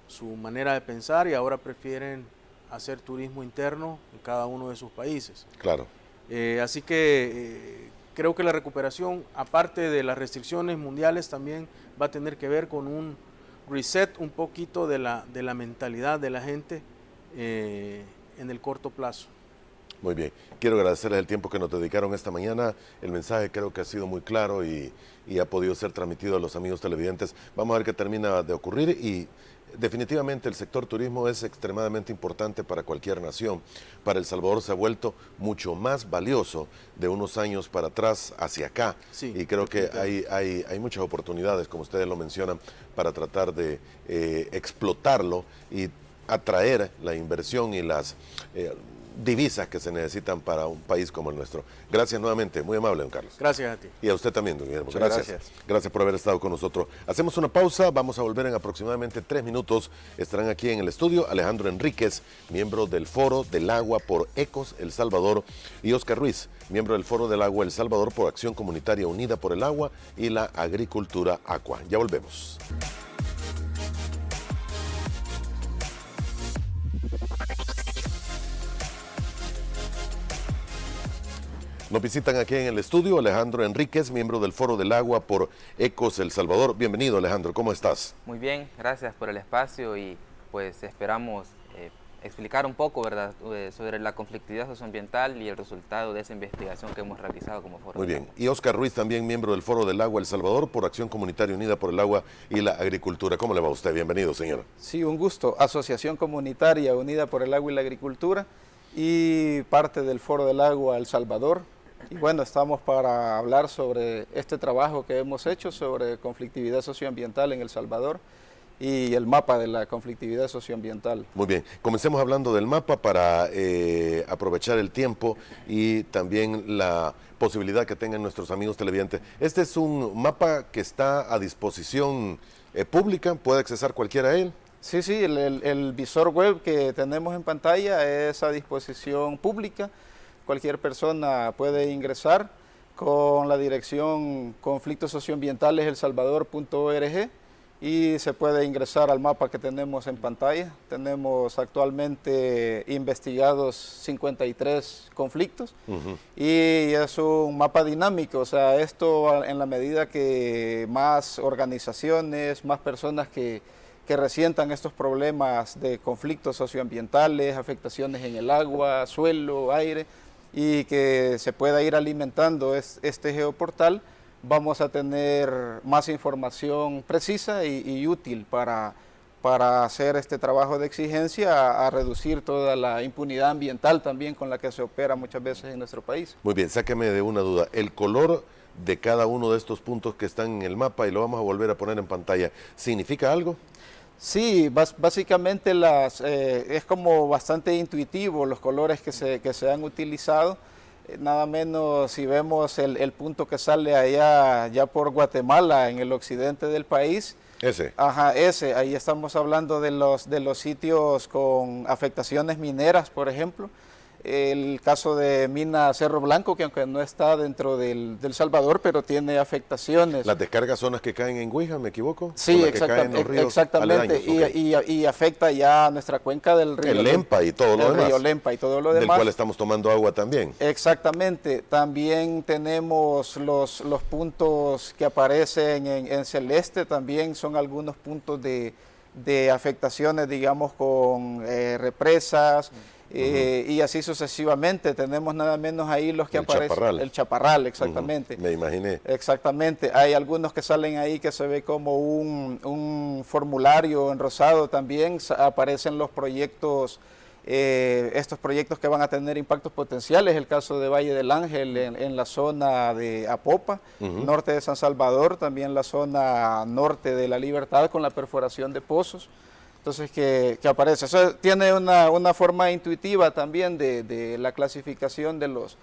su manera de pensar y ahora prefieren hacer turismo interno en cada uno de sus países. Claro. Así que creo que la recuperación, aparte de las restricciones mundiales, también va a tener que ver con un reset un poquito de la mentalidad de la gente en el corto plazo. Muy bien, quiero agradecerles el tiempo que nos dedicaron esta mañana. El mensaje creo que ha sido muy claro y ha podido ser transmitido a los amigos televidentes. Vamos a ver qué termina de ocurrir, y definitivamente el sector turismo es extremadamente importante para cualquier nación. Para El Salvador se ha vuelto mucho más valioso de unos años para atrás hacia acá, sí, y creo que hay muchas oportunidades, como ustedes lo mencionan, para tratar de explotarlo y atraer la inversión y las divisas que se necesitan para un país como el nuestro. Gracias nuevamente, muy amable, don Carlos. Gracias a ti. Y a usted también, don Guillermo. Gracias. Gracias por haber estado con nosotros. Hacemos una pausa, vamos a volver en aproximadamente 3 minutos. Estarán aquí en el estudio Alejandro Enríquez, miembro del Foro del Agua por Ecos El Salvador, y Oscar Ruiz, miembro del Foro del Agua El Salvador por Acción Comunitaria Unida por el Agua y la Agricultura Aqua. Ya volvemos. Nos visitan aquí en el estudio Alejandro Enríquez, miembro del Foro del Agua por Ecos El Salvador. Bienvenido, Alejandro, ¿cómo estás? Muy bien, gracias por el espacio, y pues esperamos explicar un poco, ¿verdad?, sobre la conflictividad socioambiental y el resultado de esa investigación que hemos realizado como Foro. Muy bien, y Oscar Ruiz, también miembro del Foro del Agua El Salvador por Acción Comunitaria Unida por el Agua y la Agricultura. ¿Cómo le va a usted? Bienvenido, señor. Sí, un gusto. Asociación Comunitaria Unida por el Agua y la Agricultura y parte del Foro del Agua El Salvador. Y bueno, estamos para hablar sobre este trabajo que hemos hecho sobre conflictividad socioambiental en El Salvador y el mapa de la conflictividad socioambiental. Muy bien, comencemos hablando del mapa para aprovechar el tiempo y también la posibilidad que tengan nuestros amigos televidentes. Este es un mapa que está a disposición pública, puede accesar cualquiera a él. Sí, sí, el visor web que tenemos en pantalla es a disposición pública. Cualquier persona puede ingresar con la dirección conflictosocioambientaleselsalvador.org y se puede ingresar al mapa que tenemos en pantalla. Tenemos actualmente investigados 53 conflictos y es un mapa dinámico, o sea, esto en la medida que más organizaciones, más personas que resientan estos problemas de conflictos socioambientales, afectaciones en el agua, suelo, aire, y que se pueda ir alimentando este geoportal, vamos a tener más información precisa y útil para hacer este trabajo de exigencia, a reducir toda la impunidad ambiental también con la que se opera muchas veces en nuestro país. Muy bien, sáqueme de una duda. El color de cada uno de estos puntos que están en el mapa, y lo vamos a volver a poner en pantalla, ¿significa algo? Sí, básicamente es como bastante intuitivo los colores que se han utilizado. Nada menos si vemos el punto que sale allá ya por Guatemala, en el occidente del país. Ese. Ajá, ese. Ahí estamos hablando de los sitios con afectaciones mineras, por ejemplo. El caso de Mina Cerro Blanco, que aunque no está dentro del Salvador, pero tiene afectaciones. Las descargas son las que caen en Huija, ¿me equivoco? Sí, exactamente. Y afecta ya nuestra cuenca del río. El Lempa y todo lo demás. Río Lempa y todo lo demás. Del cual estamos tomando agua también. Exactamente. También tenemos los puntos que aparecen en celeste, también son algunos puntos de afectaciones, digamos, con represas. Y así sucesivamente, tenemos nada menos ahí los que aparecen. Chaparral. El Chaparral, exactamente. Me imaginé. Exactamente, hay algunos que salen ahí que se ve como un formulario en rosado, también aparecen los proyectos, estos proyectos que van a tener impactos potenciales, el caso de Valle del Ángel en la zona de Apopa, norte de San Salvador, también la zona norte de La Libertad con la perforación de pozos. Entonces, que aparece. Eso tiene una forma intuitiva también de la clasificación de los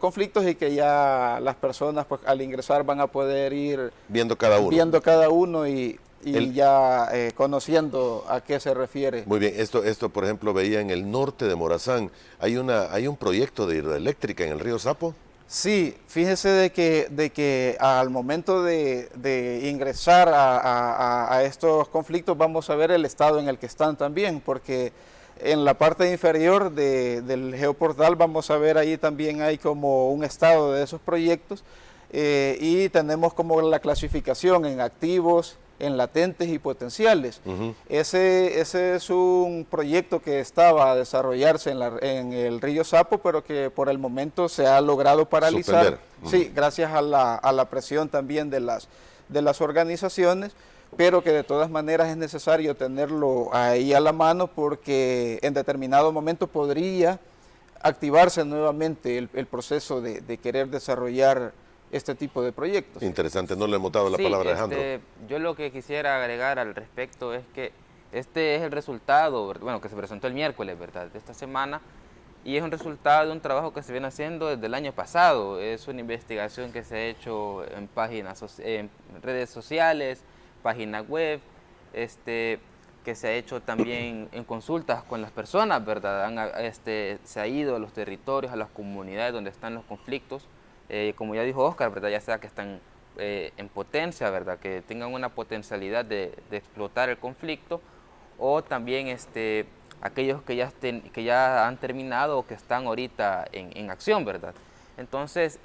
conflictos, y que ya las personas, pues, al ingresar van a poder ir viendo cada uno y ya conociendo a qué se refiere. Muy bien, esto por ejemplo veía en el norte de Morazán, hay un proyecto de hidroeléctrica en el río Sapo. Sí, fíjese de que al momento de ingresar a estos conflictos vamos a ver el estado en el que están también, porque en la parte inferior del geoportal vamos a ver ahí también hay como un estado de esos proyectos, y tenemos como la clasificación en activos, en latentes y potenciales. Ese es un proyecto que estaba a desarrollarse en el río Sapo, pero que por el momento se ha logrado paralizar. Sí, gracias a la presión también de las organizaciones, pero que de todas maneras es necesario tenerlo ahí a la mano, porque en determinado momento podría activarse nuevamente el proceso de querer desarrollar este tipo de proyectos. Interesante, no le hemos dado la palabra a Alejandro. Yo lo que quisiera agregar al respecto es que este es el resultado, bueno, que se presentó el miércoles, ¿verdad?, de esta semana, y es un resultado de un trabajo que se viene haciendo desde el año pasado. Es una investigación que se ha hecho en en redes sociales, página web, que se ha hecho también en consultas con las personas, ¿verdad? Se ha ido a los territorios, a las comunidades donde están los conflictos. Como ya dijo Oscar, ¿verdad?, ya sea que están en potencia, ¿verdad?, que tengan una potencialidad de explotar el conflicto, o también aquellos que ya han terminado o que están ahorita en acción, ¿verdad? Entonces,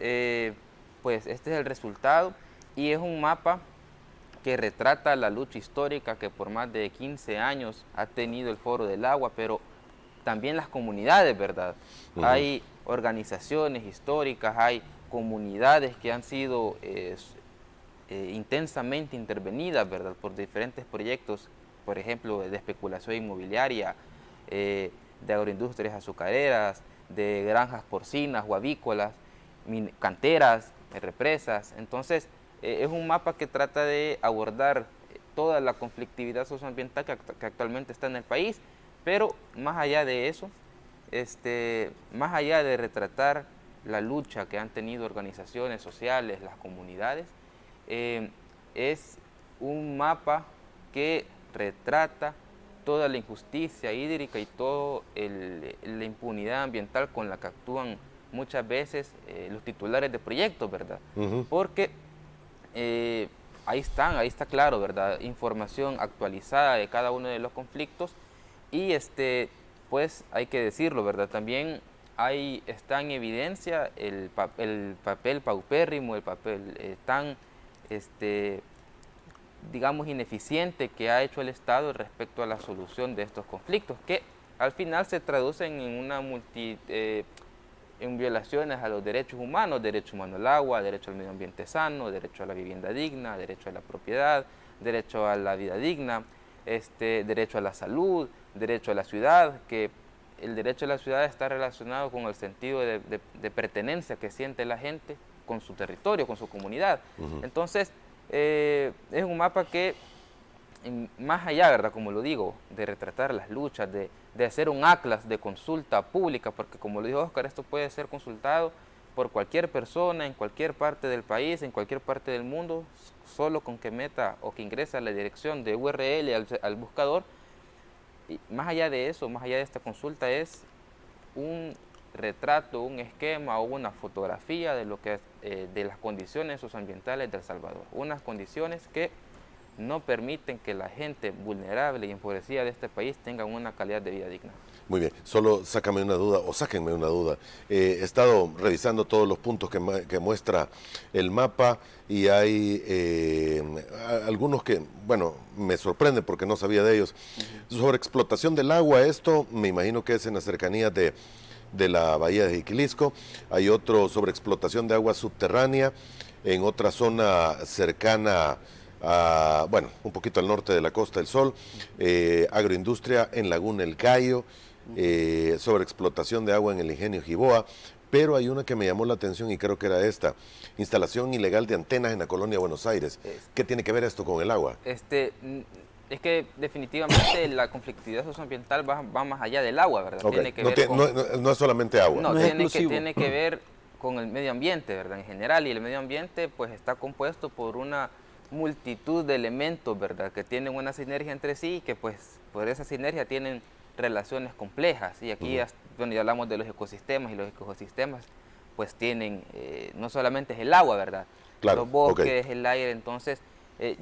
pues este es el resultado, y es un mapa que retrata la lucha histórica que por más de 15 años ha tenido el Foro del Agua, pero también las comunidades, ¿verdad? Hay organizaciones históricas, hay comunidades que han sido intensamente intervenidas, ¿verdad?, por diferentes proyectos, por ejemplo, de especulación inmobiliaria, de agroindustrias azucareras, de granjas porcinas o avícolas, canteras, represas. Entonces, es un mapa que trata de abordar toda la conflictividad socioambiental que actualmente está en el país, pero más allá de eso, más allá de retratar la lucha que han tenido organizaciones sociales, las comunidades, es un mapa que retrata toda la injusticia hídrica y toda la impunidad ambiental con la que actúan muchas veces los titulares de proyectos, ¿verdad? Porque ahí está claro, ¿verdad? Información actualizada de cada uno de los conflictos y pues hay que decirlo, ¿verdad? También está en evidencia el papel paupérrimo, el papel tan, digamos, ineficiente que ha hecho el Estado respecto a la solución de estos conflictos, que al final se traducen en violaciones a los derechos humanos, derecho humano al agua, derecho al medio ambiente sano, derecho a la vivienda digna, derecho a la propiedad, derecho a la vida digna, derecho a la salud, derecho a la ciudad, que el derecho a la ciudad está relacionado con el sentido de pertenencia que siente la gente con su territorio, con su comunidad. Entonces, es un mapa que, más allá, ¿verdad? Como lo digo, de retratar las luchas, de hacer un atlas de consulta pública, porque como lo dijo Oscar, esto puede ser consultado por cualquier persona, en cualquier parte del país, en cualquier parte del mundo, solo con que meta o que ingrese a la dirección de URL al buscador. Y más allá de eso, más allá de esta consulta, es un retrato, un esquema o una fotografía de lo que de las condiciones socioambientales de El Salvador. Unas condiciones que no permiten que la gente vulnerable y empobrecida de este país tenga una calidad de vida digna. Muy bien, solo sáquenme una duda. He estado revisando todos los puntos que muestra el mapa y hay algunos que, bueno, me sorprenden porque no sabía de ellos. Sobre explotación del agua, esto me imagino que es en las cercanías de la bahía de Jiquilisco. Hay otro sobre explotación de agua subterránea en otra zona cercana a, bueno, un poquito al norte de la Costa del Sol, agroindustria en Laguna El Cayo, sobre explotación de agua en el ingenio Jiboa, pero hay una que me llamó la atención y creo que era esta, instalación ilegal de antenas en la colonia Buenos Aires. ¿Qué tiene que ver esto con el agua? Es que definitivamente la conflictividad socioambiental va más allá del agua, ¿verdad? Okay. Tiene que ver no es solamente agua. No, tiene que ver con el medio ambiente, ¿verdad? En general, y el medio ambiente pues está compuesto por una multitud de elementos, ¿verdad? Que tienen una sinergia entre sí y que pues por esa sinergia tienen relaciones complejas. Y aquí bueno, ya hablamos de los ecosistemas y los ecosistemas pues tienen, no solamente es el agua, ¿verdad? Claro, los bosques, el aire. Entonces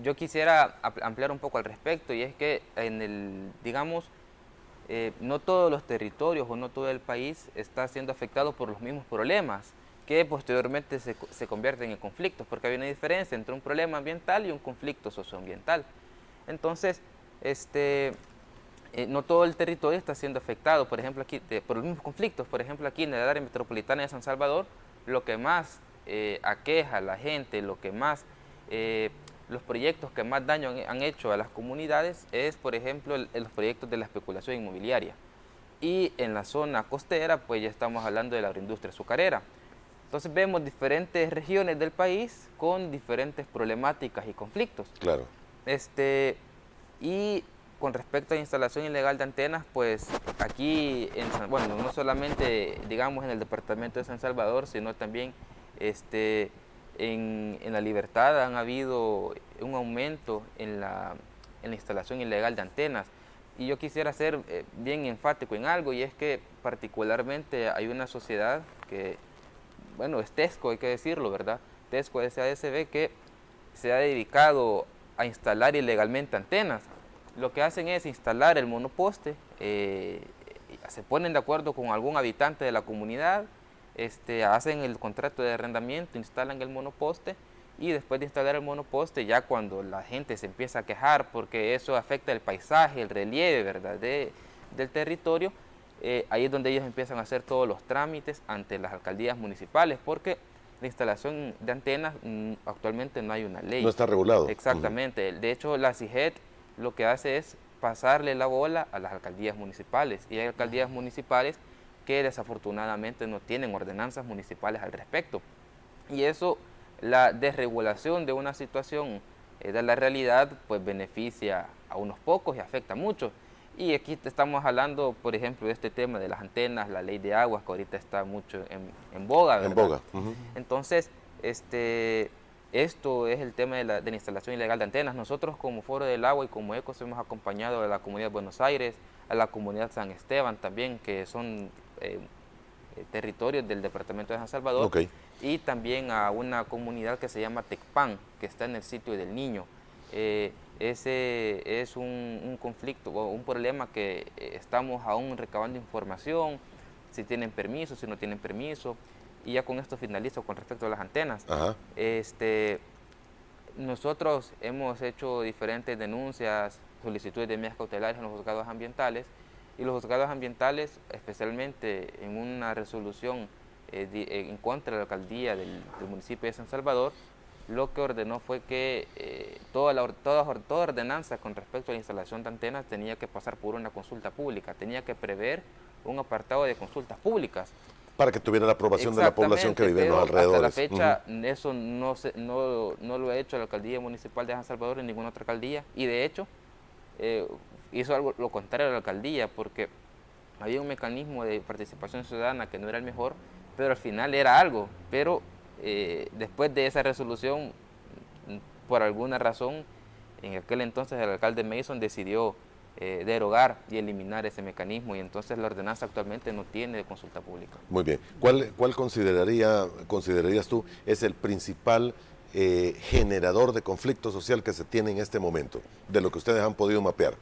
yo quisiera ampliar un poco al respecto y es que digamos, no todos los territorios o no todo el país está siendo afectado por los mismos problemas que posteriormente se convierten en conflictos, porque hay una diferencia entre un problema ambiental y un conflicto socioambiental. Entonces, no todo el territorio está siendo afectado, por ejemplo, aquí, por los mismos conflictos. Por ejemplo, aquí en el área metropolitana de San Salvador, lo que más aqueja a la gente, lo que más, los proyectos que más daño han hecho a las comunidades es, por ejemplo, los proyectos de la especulación inmobiliaria. Y en la zona costera, pues ya estamos hablando de la agroindustria azucarera. Entonces vemos diferentes regiones del país con diferentes problemáticas y conflictos. Claro. Y con respecto a la instalación ilegal de antenas, pues aquí, bueno, no solamente digamos en el departamento de San Salvador, sino también en La Libertad han habido un aumento en la instalación ilegal de antenas. Y yo quisiera ser bien enfático en algo, y es que particularmente hay una sociedad que, bueno, es Tesco, hay que decirlo, ¿verdad? Tesco S.A.S.B. que se ha dedicado a instalar ilegalmente antenas. Lo que hacen es instalar el monoposte, se ponen de acuerdo con algún habitante de la comunidad, hacen el contrato de arrendamiento, instalan el monoposte, y después de instalar el monoposte, ya cuando la gente se empieza a quejar porque eso afecta el paisaje, el relieve, ¿verdad?, del territorio, ahí es donde ellos empiezan a hacer todos los trámites ante las alcaldías municipales, porque la instalación de antenas actualmente no hay una ley. No está regulado. Exactamente. De hecho, la CIGET lo que hace es pasarle la bola a las alcaldías municipales, y hay alcaldías municipales que desafortunadamente no tienen ordenanzas municipales al respecto. Y eso, la desregulación de una situación de la realidad, pues beneficia a unos pocos y afecta a muchos. Y aquí estamos hablando, por ejemplo, de este tema de las antenas, la ley de aguas, que ahorita está mucho en boga, ¿verdad? En boga. Entonces, esto es el tema de la instalación ilegal de antenas. Nosotros como Foro del Agua y como ECOS hemos acompañado a la Comunidad de Buenos Aires, a la Comunidad San Esteban también, que son territorios del Departamento de San Salvador, Okay. y también a una comunidad que se llama Tecpan, que está en el sitio del Niño. Ese es un conflicto o un problema que estamos aún recabando información, si tienen permiso, si no tienen permiso, y ya con esto finalizo con respecto a las antenas. Ajá. Nosotros hemos hecho diferentes denuncias, solicitudes de medidas cautelares en los juzgados ambientales, y los juzgados ambientales, especialmente en una resolución en contra de la alcaldía del municipio de San Salvador, lo que ordenó fue que toda ordenanza con respecto a la instalación de antenas tenía que pasar por una consulta pública, tenía que prever un apartado de consultas públicas. Para que tuviera la aprobación de la población que vive en los alrededores. Hasta la fecha, eso no lo ha hecho la alcaldía municipal de San Salvador ni ninguna otra alcaldía, y de hecho hizo algo lo contrario a la alcaldía, porque había un mecanismo de participación ciudadana que no era el mejor, pero al final era algo. Pero después de esa resolución, por alguna razón, en aquel entonces el alcalde Mason decidió derogar y eliminar ese mecanismo, y entonces la ordenanza actualmente no tiene consulta pública. Muy bien. ¿Cuál considerarías tú es el principal generador de conflicto social que se tiene en este momento, de lo que ustedes han podido mapear?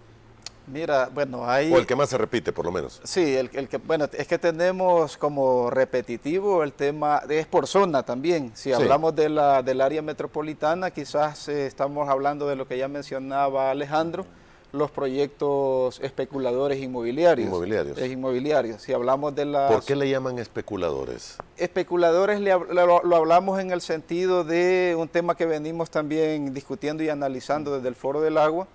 Mira, bueno, hay... O el que más se repite, por lo menos. Sí, bueno, es que tenemos como repetitivo el tema, es por zona también. Si hablamos de del área metropolitana, quizás estamos hablando de lo que ya mencionaba Alejandro, los proyectos especuladores inmobiliarios. Inmobiliarios. Si hablamos de las... ¿Por qué le llaman especuladores? Especuladores lo hablamos en el sentido de un tema que venimos también discutiendo y analizando desde el Foro del Agua,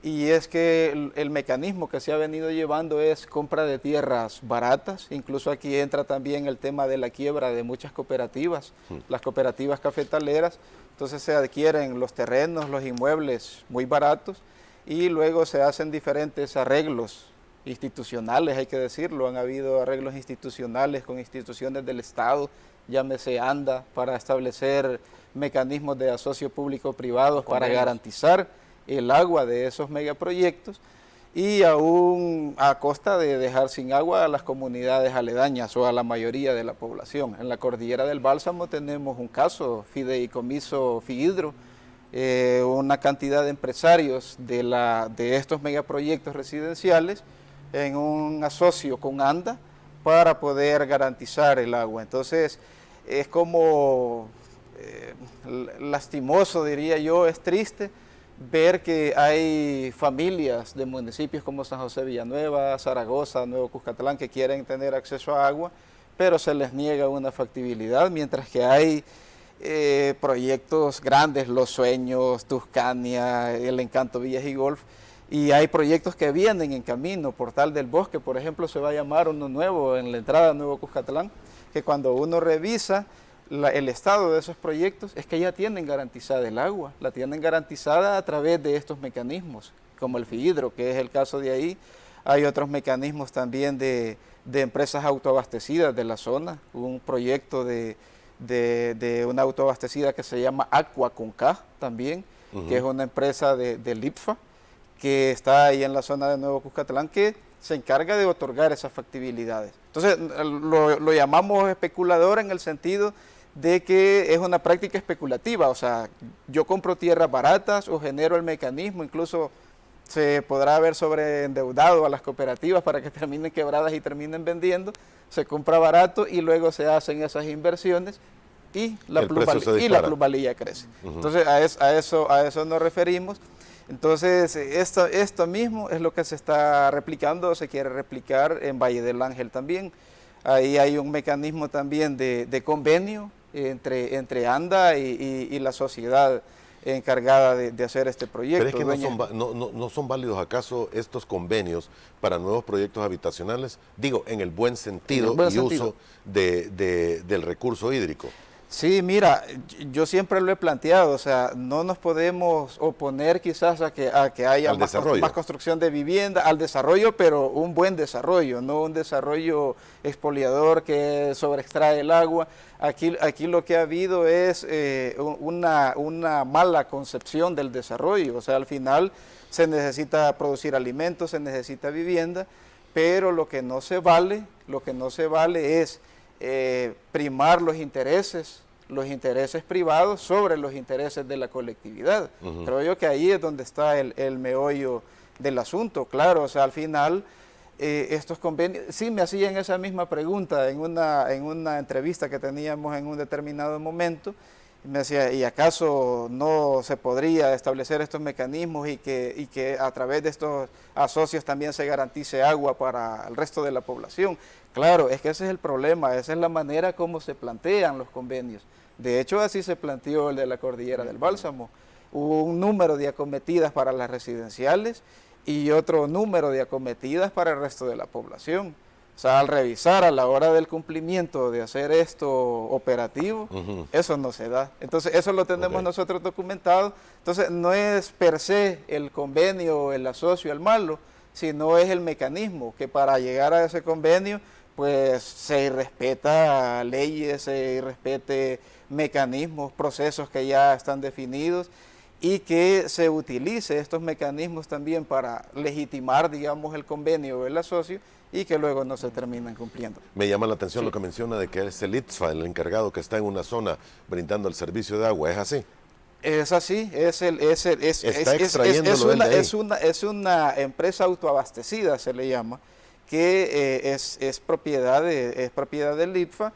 y es que el mecanismo que se ha venido llevando es compra de tierras baratas. Incluso aquí entra también el tema de la quiebra de muchas cooperativas, las cooperativas cafetaleras. Entonces se adquieren los terrenos, los inmuebles muy baratos, y luego se hacen diferentes arreglos institucionales, hay que decirlo. Han habido arreglos institucionales con instituciones del Estado, llámese ANDA, para establecer mecanismos de asocio público-privados para garantizar el agua de esos megaproyectos, y aún a costa de dejar sin agua a las comunidades aledañas o a la mayoría de la población. En la cordillera del Bálsamo tenemos un caso, Fideicomiso Fihidro, una cantidad de empresarios de estos megaproyectos residenciales en un asocio con ANDA para poder garantizar el agua. Entonces es como lastimoso, diría yo, es triste ver que hay familias de municipios como San José Villanueva, Zaragoza, Nuevo Cuscatlán, que quieren tener acceso a agua, pero se les niega una factibilidad, mientras que hay proyectos grandes, Los Sueños, Tuscania, El Encanto Villas y Golf, y hay proyectos que vienen en camino. Portal del Bosque, por ejemplo, se va a llamar uno nuevo en la entrada de Nuevo Cuscatlán, que cuando uno revisa el estado de esos proyectos es que ya tienen garantizada el agua, la tienen garantizada a través de estos mecanismos, como el Fihidro, que es el caso de ahí. Hay otros mecanismos también de empresas autoabastecidas de la zona, un proyecto de una autoabastecida que se llama Aqua con K también, que es una empresa del IPFA, que está ahí en la zona de Nuevo Cuscatlán, que se encarga de otorgar esas factibilidades. Entonces lo llamamos especulador en el sentido de que es una práctica especulativa, o sea, yo compro tierras baratas o genero el mecanismo, incluso se podrá haber sobreendeudado a las cooperativas para que terminen quebradas y terminen vendiendo, se compra barato y luego se hacen esas inversiones y la plusvalía crece. Entonces a eso nos referimos. Entonces esto mismo es lo que se está replicando, se quiere replicar en Valle del Ángel también. Ahí hay un mecanismo también de convenio entre ANDA y la sociedad encargada de hacer este proyecto. Pero es que no son válidos acaso estos convenios para nuevos proyectos habitacionales, digo, en el buen sentido uso del recurso hídrico. Sí, mira, yo siempre lo he planteado, o sea, no nos podemos oponer quizás a que haya más construcción de vivienda, al desarrollo, pero un buen desarrollo, no un desarrollo expoliador que sobreextrae el agua. Aquí lo que ha habido es una mala concepción del desarrollo, o sea, al final se necesita producir alimentos, se necesita vivienda, pero lo que no se vale es primar los intereses privados sobre los intereses de la colectividad. Creo yo que ahí es donde está el meollo del asunto. Claro, o sea, al final estos convenios, sí me hacían esa misma pregunta en una entrevista que teníamos en un determinado momento, y me decía, ¿y acaso no se podría establecer estos mecanismos y que a través de estos asocios también se garantice agua para el resto de la población? Claro, es que ese es el problema, esa es la manera como se plantean los convenios. De hecho, así se planteó el de la Cordillera del Bálsamo. Hubo un número de acometidas para las residenciales y otro número de acometidas para el resto de la población. O sea, al revisar a la hora del cumplimiento de hacer esto operativo, eso no se da. Entonces, eso lo tenemos nosotros documentado. Entonces, no es per se el convenio o el asocio el malo, sino es el mecanismo que para llegar a ese convenio, pues se respeta leyes, se respete mecanismos, procesos que ya están definidos y que se utilice estos mecanismos también para legitimar, digamos, el convenio o el asocio y que luego no se terminan cumpliendo. Me llama la atención lo que menciona de que es el ITFA, el encargado que está en una zona brindando el servicio de agua, ¿es así? Es así, es una empresa autoabastecida, se le llama, que es propiedad del ITFA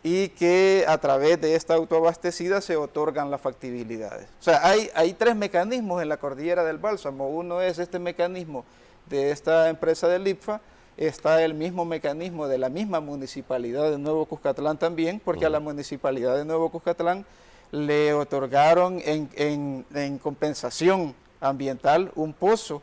y que a través de esta autoabastecida se otorgan las factibilidades. O sea, hay tres mecanismos en la Cordillera del Bálsamo. Uno es este mecanismo de esta empresa del ITFA, está el mismo mecanismo de la misma municipalidad de Nuevo Cuscatlán también, porque a la municipalidad de Nuevo Cuscatlán le otorgaron en compensación ambiental un pozo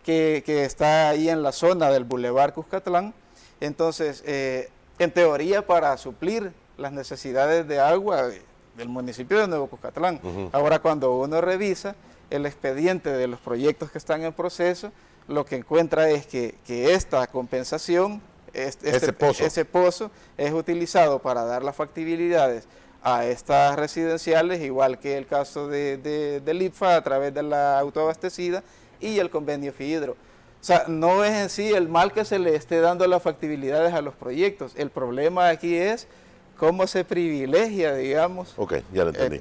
que está ahí en la zona del Boulevard Cuscatlán. Entonces, en teoría para suplir las necesidades de agua del municipio de Nuevo Cuscatlán. Ahora, cuando uno revisa el expediente de los proyectos que están en proceso, lo que encuentra es que esta compensación, ese pozo es utilizado para dar las factibilidades a estas residenciales, igual que el caso del ITFA a través de la autoabastecida y el convenio FIHIDRO. O sea, no es en sí el mal que se le esté dando las factibilidades a los proyectos. El problema aquí es cómo se privilegia, digamos. Ok, ya lo entendí.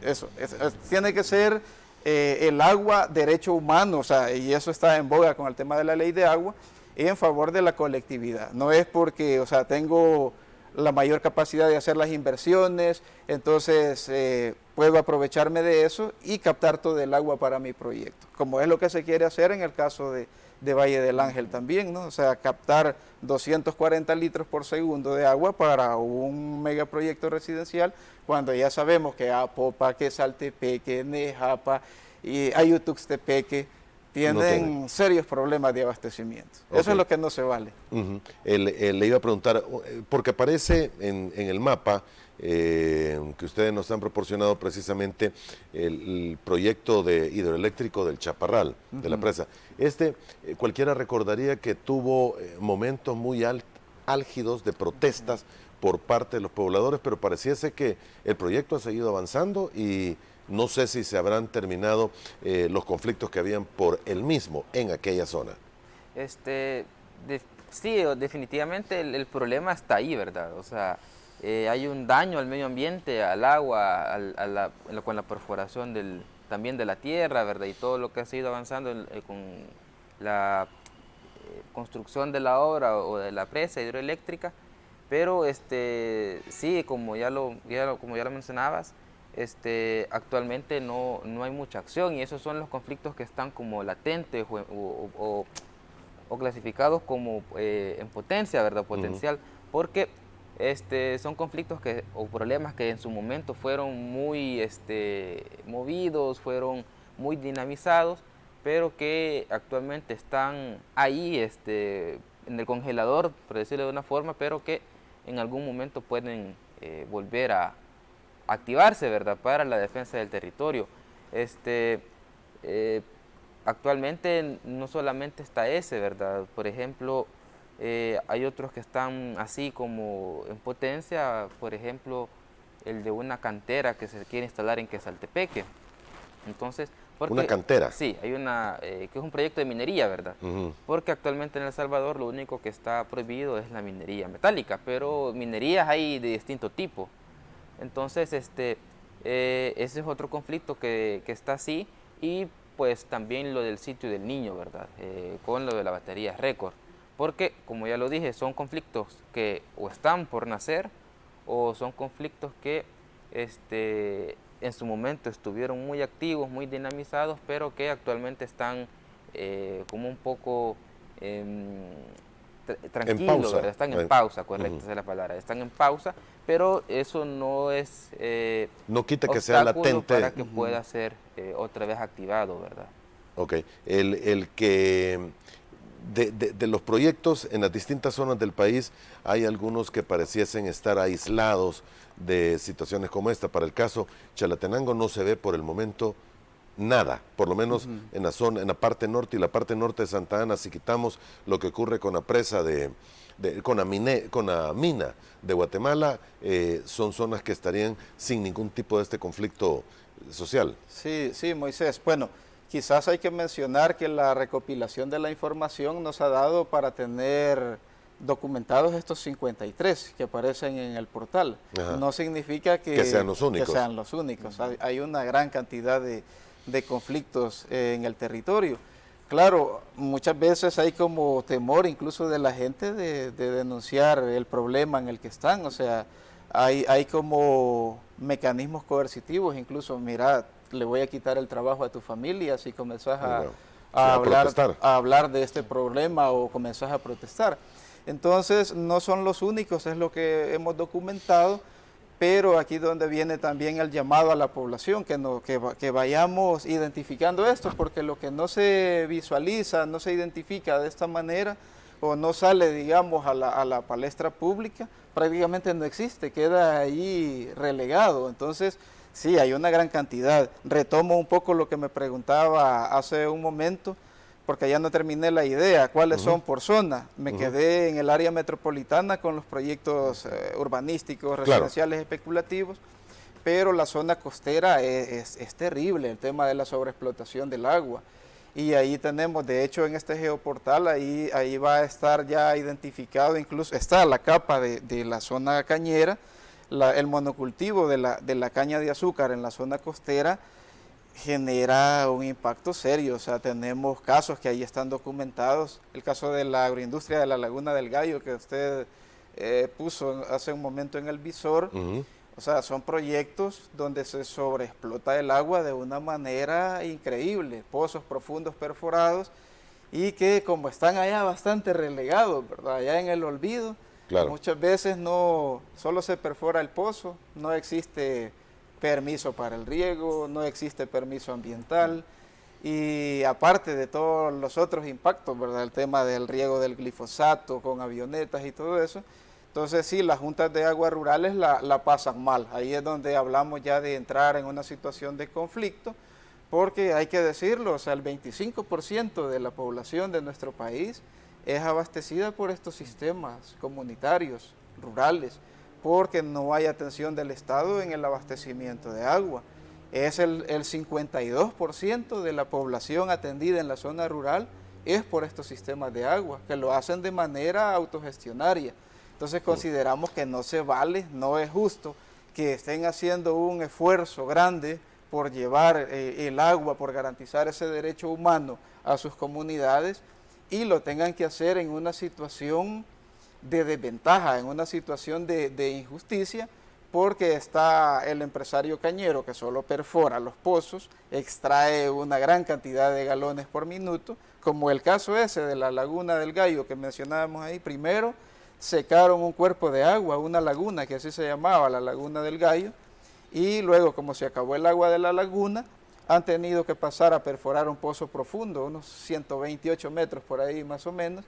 Tiene que ser el agua derecho humano, o sea, y eso está en boga con el tema de la ley de agua, en favor de la colectividad. No es porque, o sea, tengo la mayor capacidad de hacer las inversiones, entonces puedo aprovecharme de eso y captar todo el agua para mi proyecto, como es lo que se quiere hacer en el caso de Valle del Ángel también, ¿no? O sea, captar 240 litros por segundo de agua para un megaproyecto residencial, cuando ya sabemos que Apopa, que Saltepeque, Nejapa y Ayutuxtepeque tienen serios problemas de abastecimiento. Eso es lo que no se vale. Le iba a preguntar, porque aparece en el mapa que ustedes nos han proporcionado precisamente el proyecto de hidroeléctrico del Chaparral, de la presa. Cualquiera recordaría que tuvo momentos muy álgidos de protestas por parte de los pobladores, pero pareciese que el proyecto ha seguido avanzando y no sé si se habrán terminado los conflictos que habían por el mismo en aquella zona. Sí, definitivamente el problema está ahí, ¿verdad? O sea, hay un daño al medio ambiente, al agua, con la perforación también de la tierra, ¿verdad? Y todo lo que ha seguido avanzando con la construcción de la obra o de la presa hidroeléctrica. Pero sí, como ya lo mencionabas, actualmente no hay mucha acción y esos son los conflictos que están como latentes o clasificados como en potencia, ¿verdad? Potencial, porque son conflictos o problemas que en su momento fueron muy movidos, fueron muy dinamizados, pero que actualmente están ahí en el congelador, por decirlo de una forma, pero que en algún momento pueden volver a activarse, ¿verdad?, para la defensa del territorio. Actualmente no solamente está ese, ¿verdad? Por ejemplo, hay otros que están así como en potencia, por ejemplo, el de una cantera que se quiere instalar en Quesaltepeque. Entonces, ¿Una cantera? Sí, hay que es un proyecto de minería, ¿verdad? Porque actualmente en El Salvador lo único que está prohibido es la minería metálica, pero minerías hay de distinto tipo. Entonces, ese es otro conflicto que está así, y pues también lo del sitio del niño, ¿verdad? Con lo de la batería récord. Porque, como ya lo dije, son conflictos que o están por nacer, o son conflictos que en su momento estuvieron muy activos, muy dinamizados, pero que actualmente están como un poco tranquilos, ¿verdad? Están en pausa, correcto, esa es la palabra, están en pausa, pero eso no es no quita que sea latente para que pueda ser otra vez activado, ¿verdad? Ok, el que de los proyectos en las distintas zonas del país hay algunos que pareciesen estar aislados de situaciones como esta. Para el caso Chalatenango no se ve por el momento nada, por lo menos en la zona, en la parte norte y la parte norte de Santa Ana. Si quitamos lo que ocurre con la presa con la mina de Guatemala, son zonas que estarían sin ningún tipo de este conflicto social. Sí, sí, Moisés. Bueno, quizás hay que mencionar que la recopilación de la información nos ha dado para tener documentados estos 53 que aparecen en el portal. Ajá. No significa que sean los únicos. Que sean los únicos. Hay una gran cantidad de conflictos en el territorio. Claro, muchas veces hay como temor incluso de la gente de denunciar el problema en el que están. O sea, hay como mecanismos coercitivos, incluso, mira, le voy a quitar el trabajo a tu familia si comenzás a hablar de este problema o comenzás a protestar. Entonces, no son los únicos, es lo que hemos documentado, pero aquí donde viene también el llamado a la población, que vayamos identificando esto, porque lo que no se visualiza, no se identifica de esta manera, o no sale, digamos, a la palestra pública, prácticamente no existe, queda ahí relegado. Entonces, sí, hay una gran cantidad. Retomo un poco lo que me preguntaba hace un momento, porque ya no terminé la idea, cuáles son por zona. Me quedé en el área metropolitana con los proyectos urbanísticos, residenciales, especulativos, pero la zona costera es terrible, el tema de la sobreexplotación del agua. Y ahí tenemos, de hecho, en este geoportal, ahí va a estar ya identificado, incluso está la capa de la zona cañera, el monocultivo de la caña de azúcar en la zona costera, genera un impacto serio. O sea, tenemos casos que ahí están documentados. El caso de la agroindustria de la Laguna del Gallo, que usted puso hace un momento en el visor. O sea, son proyectos donde se sobreexplota el agua de una manera increíble. Pozos profundos perforados y que, como están allá bastante relegados, ¿verdad?, allá en el olvido, muchas veces no solo se perfora el pozo, no existe permiso para el riego, no existe permiso ambiental, y aparte de todos los otros impactos, ¿verdad?, el tema del riego del glifosato con avionetas y todo eso. Entonces sí, las juntas de aguas rurales la pasan mal. Ahí es donde hablamos ya de entrar en una situación de conflicto, porque hay que decirlo, o sea, el 25% de la población de nuestro país es abastecida por estos sistemas comunitarios, rurales, porque no hay atención del Estado en el abastecimiento de agua. Es el 52% de la población atendida en la zona rural es por estos sistemas de agua, que lo hacen de manera autogestionaria. Entonces consideramos que no se vale, no es justo que estén haciendo un esfuerzo grande por llevar el agua, por garantizar ese derecho humano a sus comunidades, y lo tengan que hacer en una situación de desventaja, en una situación de injusticia, porque está el empresario cañero que solo perfora los pozos, extrae una gran cantidad de galones por minuto, como el caso ese de la Laguna del Gallo que mencionábamos ahí. Primero, secaron un cuerpo de agua, una laguna, que así se llamaba, la Laguna del Gallo, y luego, como se acabó el agua de la laguna, han tenido que pasar a perforar un pozo profundo, unos 128 metros por ahí más o menos,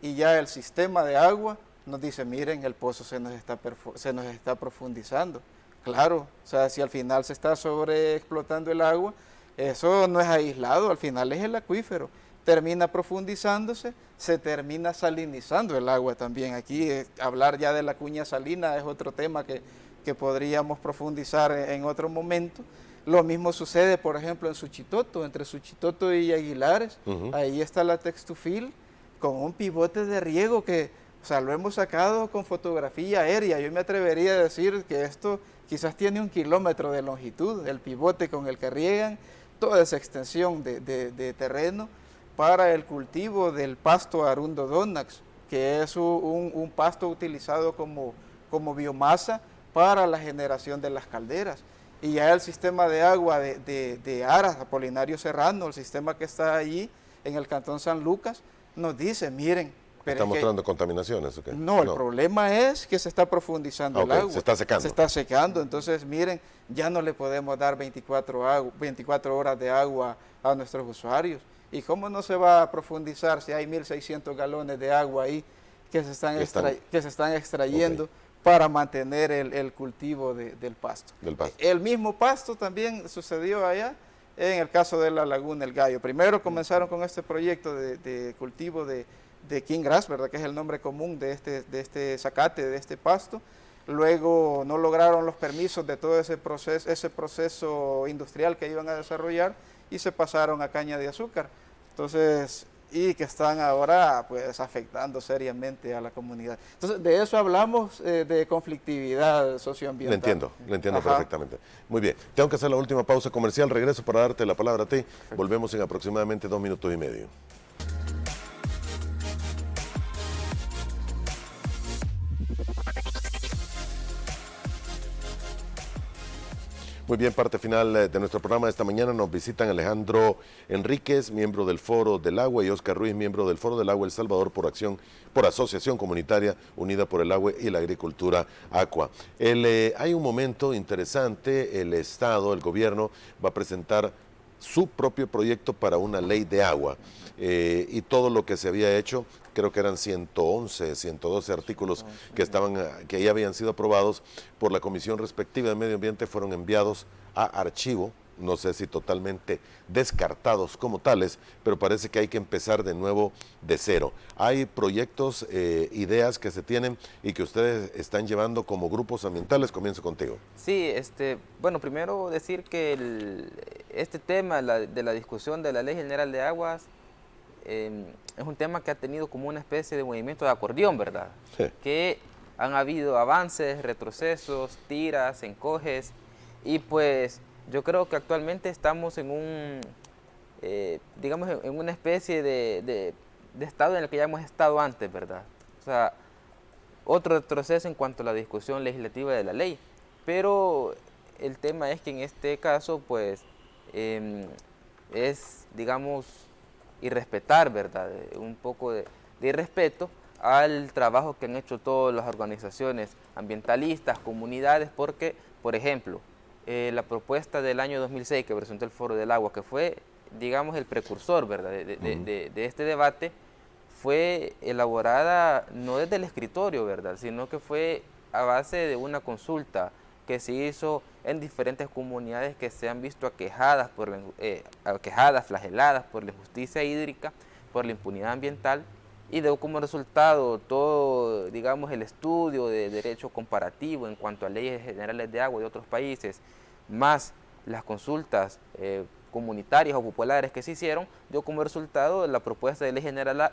y ya el sistema de agua nos dice, miren, el pozo se nos está profundizando. Claro, o sea, si al final se está sobreexplotando el agua, eso no es aislado, al final es el acuífero. Termina profundizándose, se termina salinizando el agua también. Aquí hablar ya de la cuña salina es otro tema que podríamos profundizar en otro momento. Lo mismo sucede, por ejemplo, en Suchitoto, entre Suchitoto y Aguilares. Ahí está la Textufil con un pivote de riego que, o sea, lo hemos sacado con fotografía aérea. Yo me atrevería a decir que esto quizás tiene 1 kilómetro de longitud, el pivote con el que riegan toda esa extensión de terreno para el cultivo del pasto Arundo donax, que es un pasto utilizado como biomasa para la generación de las calderas. Y ya el sistema de agua de Aras, Apolinario Serrano, el sistema que está allí en el Cantón San Lucas, nos dice, miren, ¿Está mostrando contaminaciones o qué? No, el problema es que se está profundizando el agua. Se está secando. Se está secando, entonces miren, ya no le podemos dar 24 horas de agua a nuestros usuarios. ¿Y cómo no se va a profundizar si hay 1.600 galones de agua ahí que se están extrayendo para mantener el cultivo del pasto? El mismo pasto también sucedió allá en el caso de la Laguna El Gallo. Primero comenzaron con este proyecto de cultivo de King Grass, ¿verdad? Que es el nombre común de este zacate, de este pasto. Luego no lograron los permisos de todo ese proceso industrial que iban a desarrollar y se pasaron a caña de azúcar. Entonces, y que están ahora pues afectando seriamente a la comunidad. Entonces, de eso hablamos, de conflictividad socioambiental. Le entiendo perfectamente. Muy bien, tengo que hacer la última pausa comercial, regreso para darte la palabra a ti. Perfecto. Volvemos en aproximadamente 2 minutos y medio. Muy bien, parte final de nuestro programa de esta mañana. Nos visitan Alejandro Enríquez, miembro del Foro del Agua, y Oscar Ruiz, miembro del Foro del Agua El Salvador por Asociación Comunitaria Unida por el Agua y la Agricultura Aqua. Hay un momento interesante, el Estado, el gobierno, va a presentar su propio proyecto para una ley de agua y todo lo que se había hecho, creo que eran 111, 112 artículos que ya habían sido aprobados por la Comisión respectiva de Medio Ambiente, fueron enviados a archivo, no sé si totalmente descartados como tales, pero parece que hay que empezar de nuevo de cero. Hay proyectos, ideas que se tienen y que ustedes están llevando como grupos ambientales. Comienzo contigo. Sí, bueno, primero decir que este tema de la discusión de la Ley General de Aguas es un tema que ha tenido como una especie de movimiento de acordeón, ¿verdad? Sí. Que han habido avances, retrocesos, tiras, encoges, y pues yo creo que actualmente estamos en digamos, en una especie de estado en el que ya hemos estado antes, ¿verdad? O sea, otro retroceso en cuanto a la discusión legislativa de la ley, pero el tema es que en este caso, pues, es, digamos, irrespetar, ¿verdad? Un poco de irrespeto al trabajo que han hecho todas las organizaciones ambientalistas, comunidades, porque, por ejemplo, la propuesta del año 2006 que presentó el Foro del Agua, que fue, digamos, el precursor, ¿verdad?, de este debate, fue elaborada no desde el escritorio, ¿verdad?, sino que fue a base de una consulta que se hizo en diferentes comunidades que se han visto aquejadas, flageladas por la injusticia hídrica, por la impunidad ambiental, y dio como resultado todo, digamos, el estudio de derecho comparativo en cuanto a leyes generales de agua de otros países, más las consultas comunitarias o populares que se hicieron, dio como resultado la propuesta de Ley General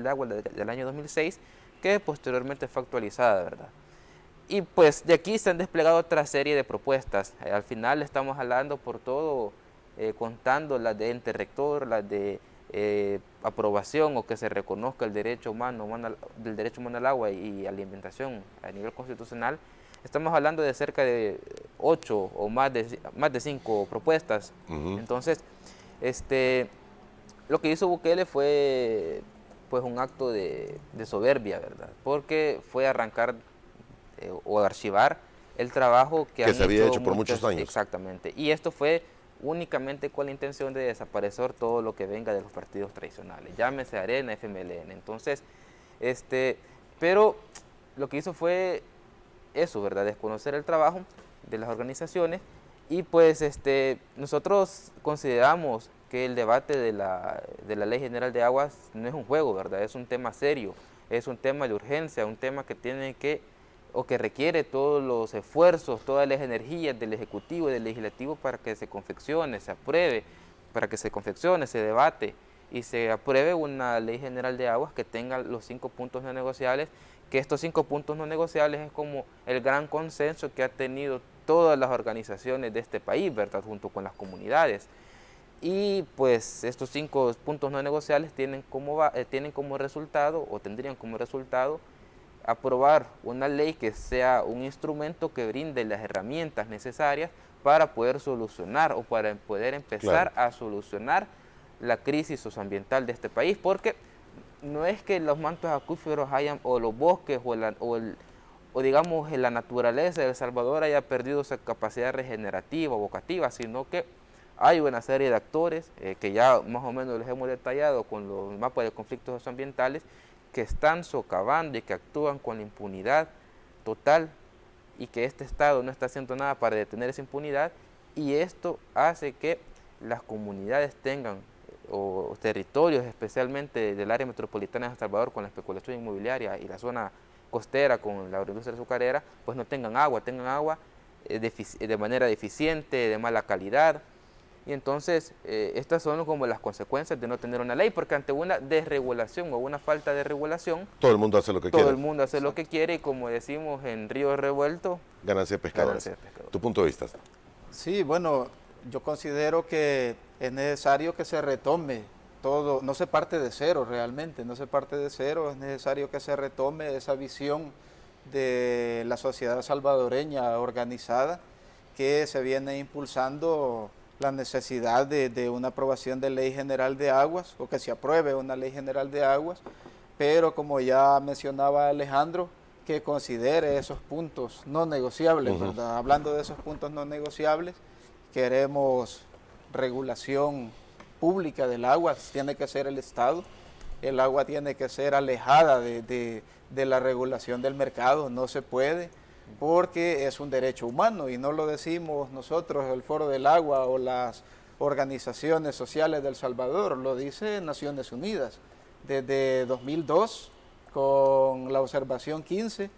de Agua del año 2006, que posteriormente fue actualizada, ¿verdad? Y pues de aquí se han desplegado otra serie de propuestas. Al final estamos hablando por todo, contando las de ente rector, las de aprobación o que se reconozca el derecho humano al agua y a la alimentación a nivel constitucional. Estamos hablando de cerca de 8 o más de 5 propuestas. Entonces, lo que hizo Bukele fue pues un acto de soberbia, ¿verdad? Porque fue arrancar o archivar el trabajo que se había hecho por muchos años. Exactamente. Y esto fue únicamente con la intención de desaparecer todo lo que venga de los partidos tradicionales, llámese Arena, FMLN. Entonces, pero lo que hizo fue eso, ¿verdad? Desconocer el trabajo de las organizaciones y pues nosotros consideramos que el debate de la Ley General de Aguas no es un juego, ¿verdad? Es un tema serio, es un tema de urgencia, un tema que tiene que requiere todos los esfuerzos, todas las energías del Ejecutivo y del Legislativo para que se confeccione, se apruebe, para que se confeccione, se debate y se apruebe una Ley General de Aguas que tenga los 5 puntos no negociables, que estos 5 puntos no negociables es como el gran consenso que ha tenido todas las organizaciones de este país, ¿verdad? Junto con las comunidades. Y pues estos 5 puntos no negociables tienen como resultado, o tendrían como resultado, aprobar una ley que sea un instrumento que brinde las herramientas necesarias para poder solucionar o para poder empezar a solucionar la crisis socioambiental de este país, porque no es que los mantos acuíferos hayan, o los bosques, o digamos la naturaleza de El Salvador haya perdido esa capacidad regenerativa o vocativa, sino que hay una serie de actores que ya más o menos les hemos detallado con los mapas de conflictos socioambientales, que están socavando y que actúan con la impunidad total y que este Estado no está haciendo nada para detener esa impunidad, y esto hace que las comunidades tengan, o territorios especialmente del área metropolitana de El Salvador con la especulación inmobiliaria y la zona costera con la agroindustria azucarera, pues no tengan agua de manera deficiente, de mala calidad. Y entonces estas son como las consecuencias de no tener una ley, porque ante una desregulación o una falta de regulación, todo el mundo hace lo que quiere. Todo el mundo hace lo que quiere, y como decimos en Río Revuelto, ganancia de pescadores. ¿Tu punto de vista? Sí, bueno, yo considero que es necesario que se retome todo, no se parte de cero realmente, no se parte de cero, es necesario que se retome esa visión de la sociedad salvadoreña organizada que se viene impulsando la necesidad de una aprobación de ley general de aguas, o que se apruebe una ley general de aguas, pero como ya mencionaba Alejandro, que considere esos puntos no negociables, ¿verdad? Hablando de esos puntos no negociables, queremos regulación pública del agua, tiene que ser el Estado, el agua tiene que ser alejada de la regulación del mercado, no se puede, porque es un derecho humano, y no lo decimos nosotros, el Foro del Agua o las organizaciones sociales de El Salvador, lo dice Naciones Unidas. Desde 2002, con la observación 15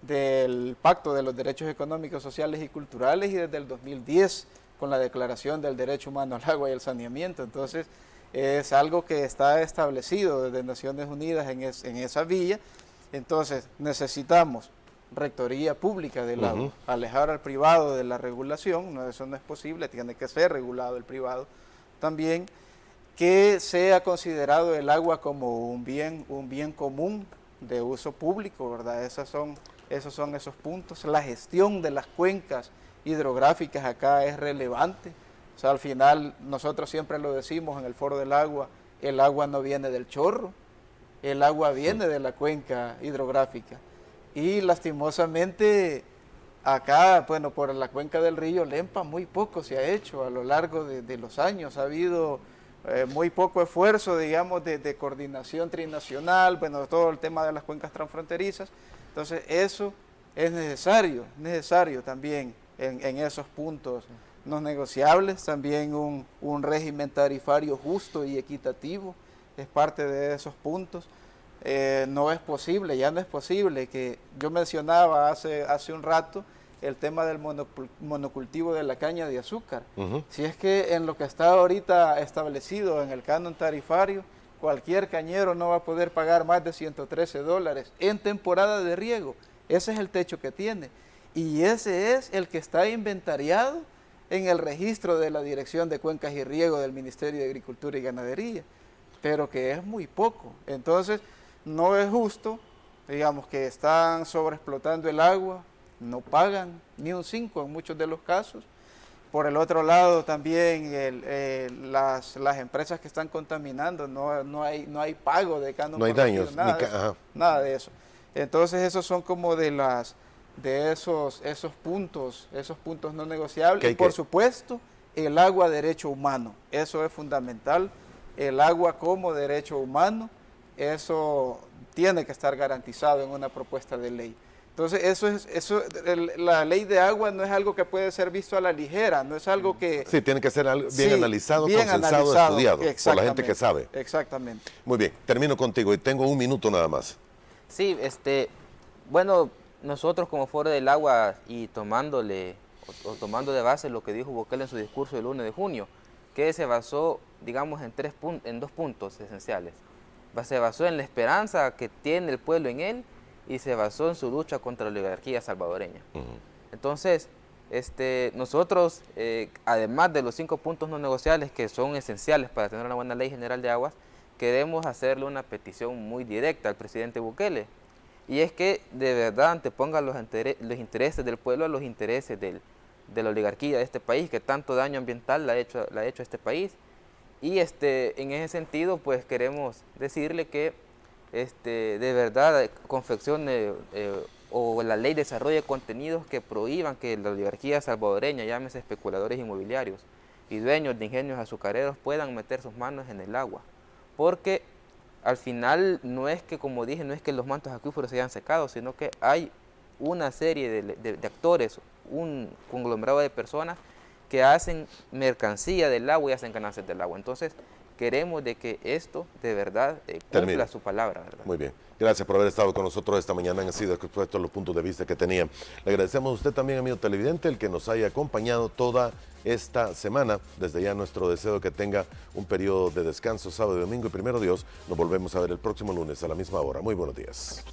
del Pacto de los Derechos Económicos, Sociales y Culturales, y desde el 2010, con la Declaración del Derecho Humano al Agua y al Saneamiento. Entonces, es algo que está establecido desde Naciones Unidas en esa vía. Entonces, necesitamos rectoría pública del agua, alejar al privado de la regulación, no, eso no es posible, tiene que ser regulado el privado. También que sea considerado el agua como un bien común de uso público, ¿verdad? Esos son esos puntos. La gestión de las cuencas hidrográficas acá es relevante. O sea, al final nosotros siempre lo decimos en el Foro del Agua, el agua no viene del chorro, el agua viene de la cuenca hidrográfica. Y lastimosamente acá, bueno, por la cuenca del río Lempa muy poco se ha hecho a lo largo de los años. Ha habido muy poco esfuerzo, digamos, de coordinación trinacional, bueno, todo el tema de las cuencas transfronterizas. Entonces eso es necesario también en esos puntos no negociables. También un régimen tarifario justo y equitativo es parte de esos puntos. Ya no es posible que yo mencionaba hace un rato el tema del monocultivo de la caña de azúcar. Si es que en lo que está ahorita establecido en el canon tarifario, cualquier cañero no va a poder pagar más de $113 en temporada de riego. Ese es el techo que tiene. Y ese es el que está inventariado en el registro de la Dirección de Cuencas y Riego del Ministerio de Agricultura y Ganadería, pero que es muy poco. Entonces, no es justo, digamos, que están sobreexplotando el agua, no pagan ni un 5 en muchos de los casos, Por el otro lado también las empresas que están contaminando, no hay pago de canon. No hay daños, nada de eso. Entonces esos son como de esos puntos no negociables. Y por supuesto, el agua derecho humano, eso es fundamental. El agua como derecho humano, eso tiene que estar garantizado en una propuesta de ley. Entonces, la ley de agua no es algo que puede ser visto a la ligera, no es algo que... Sí, tiene que ser algo bien analizado, consensado, estudiado, por la gente que sabe. Exactamente. Muy bien, termino contigo y tengo un minuto nada más. Sí, bueno, nosotros como Foro del Agua y tomando de base lo que dijo Bukele en su discurso del 1 de junio, que se basó, digamos, en 2 puntos esenciales. Se basó en la esperanza que tiene el pueblo en él y se basó en su lucha contra la oligarquía salvadoreña. Entonces, nosotros, además de los 5 puntos no negociables que son esenciales para tener una buena ley general de aguas, queremos hacerle una petición muy directa al presidente Bukele, y es que de verdad anteponga los intereses del pueblo a los intereses de la oligarquía de este país, que tanto daño ambiental le ha hecho a este país. Y en ese sentido, pues queremos decirle que de verdad confeccione o la ley desarrolle contenidos que prohíban que la oligarquía salvadoreña, llámese especuladores inmobiliarios y dueños de ingenios azucareros, puedan meter sus manos en el agua. Porque al final no es que, como dije, no es que los mantos acuíferos se hayan secado, sino que hay una serie de actores, un conglomerado de personas que hacen mercancía del agua y hacen ganancias del agua. Entonces, queremos de que esto de verdad cumpla su palabra, ¿verdad? Muy bien. Gracias por haber estado con nosotros esta mañana. Han sido expuestos los puntos de vista que tenían. Le agradecemos a usted también, amigo televidente, el que nos haya acompañado toda esta semana. Desde ya nuestro deseo de que tenga un periodo de descanso sábado y domingo, y primero Dios, nos volvemos a ver el próximo lunes a la misma hora. Muy buenos días.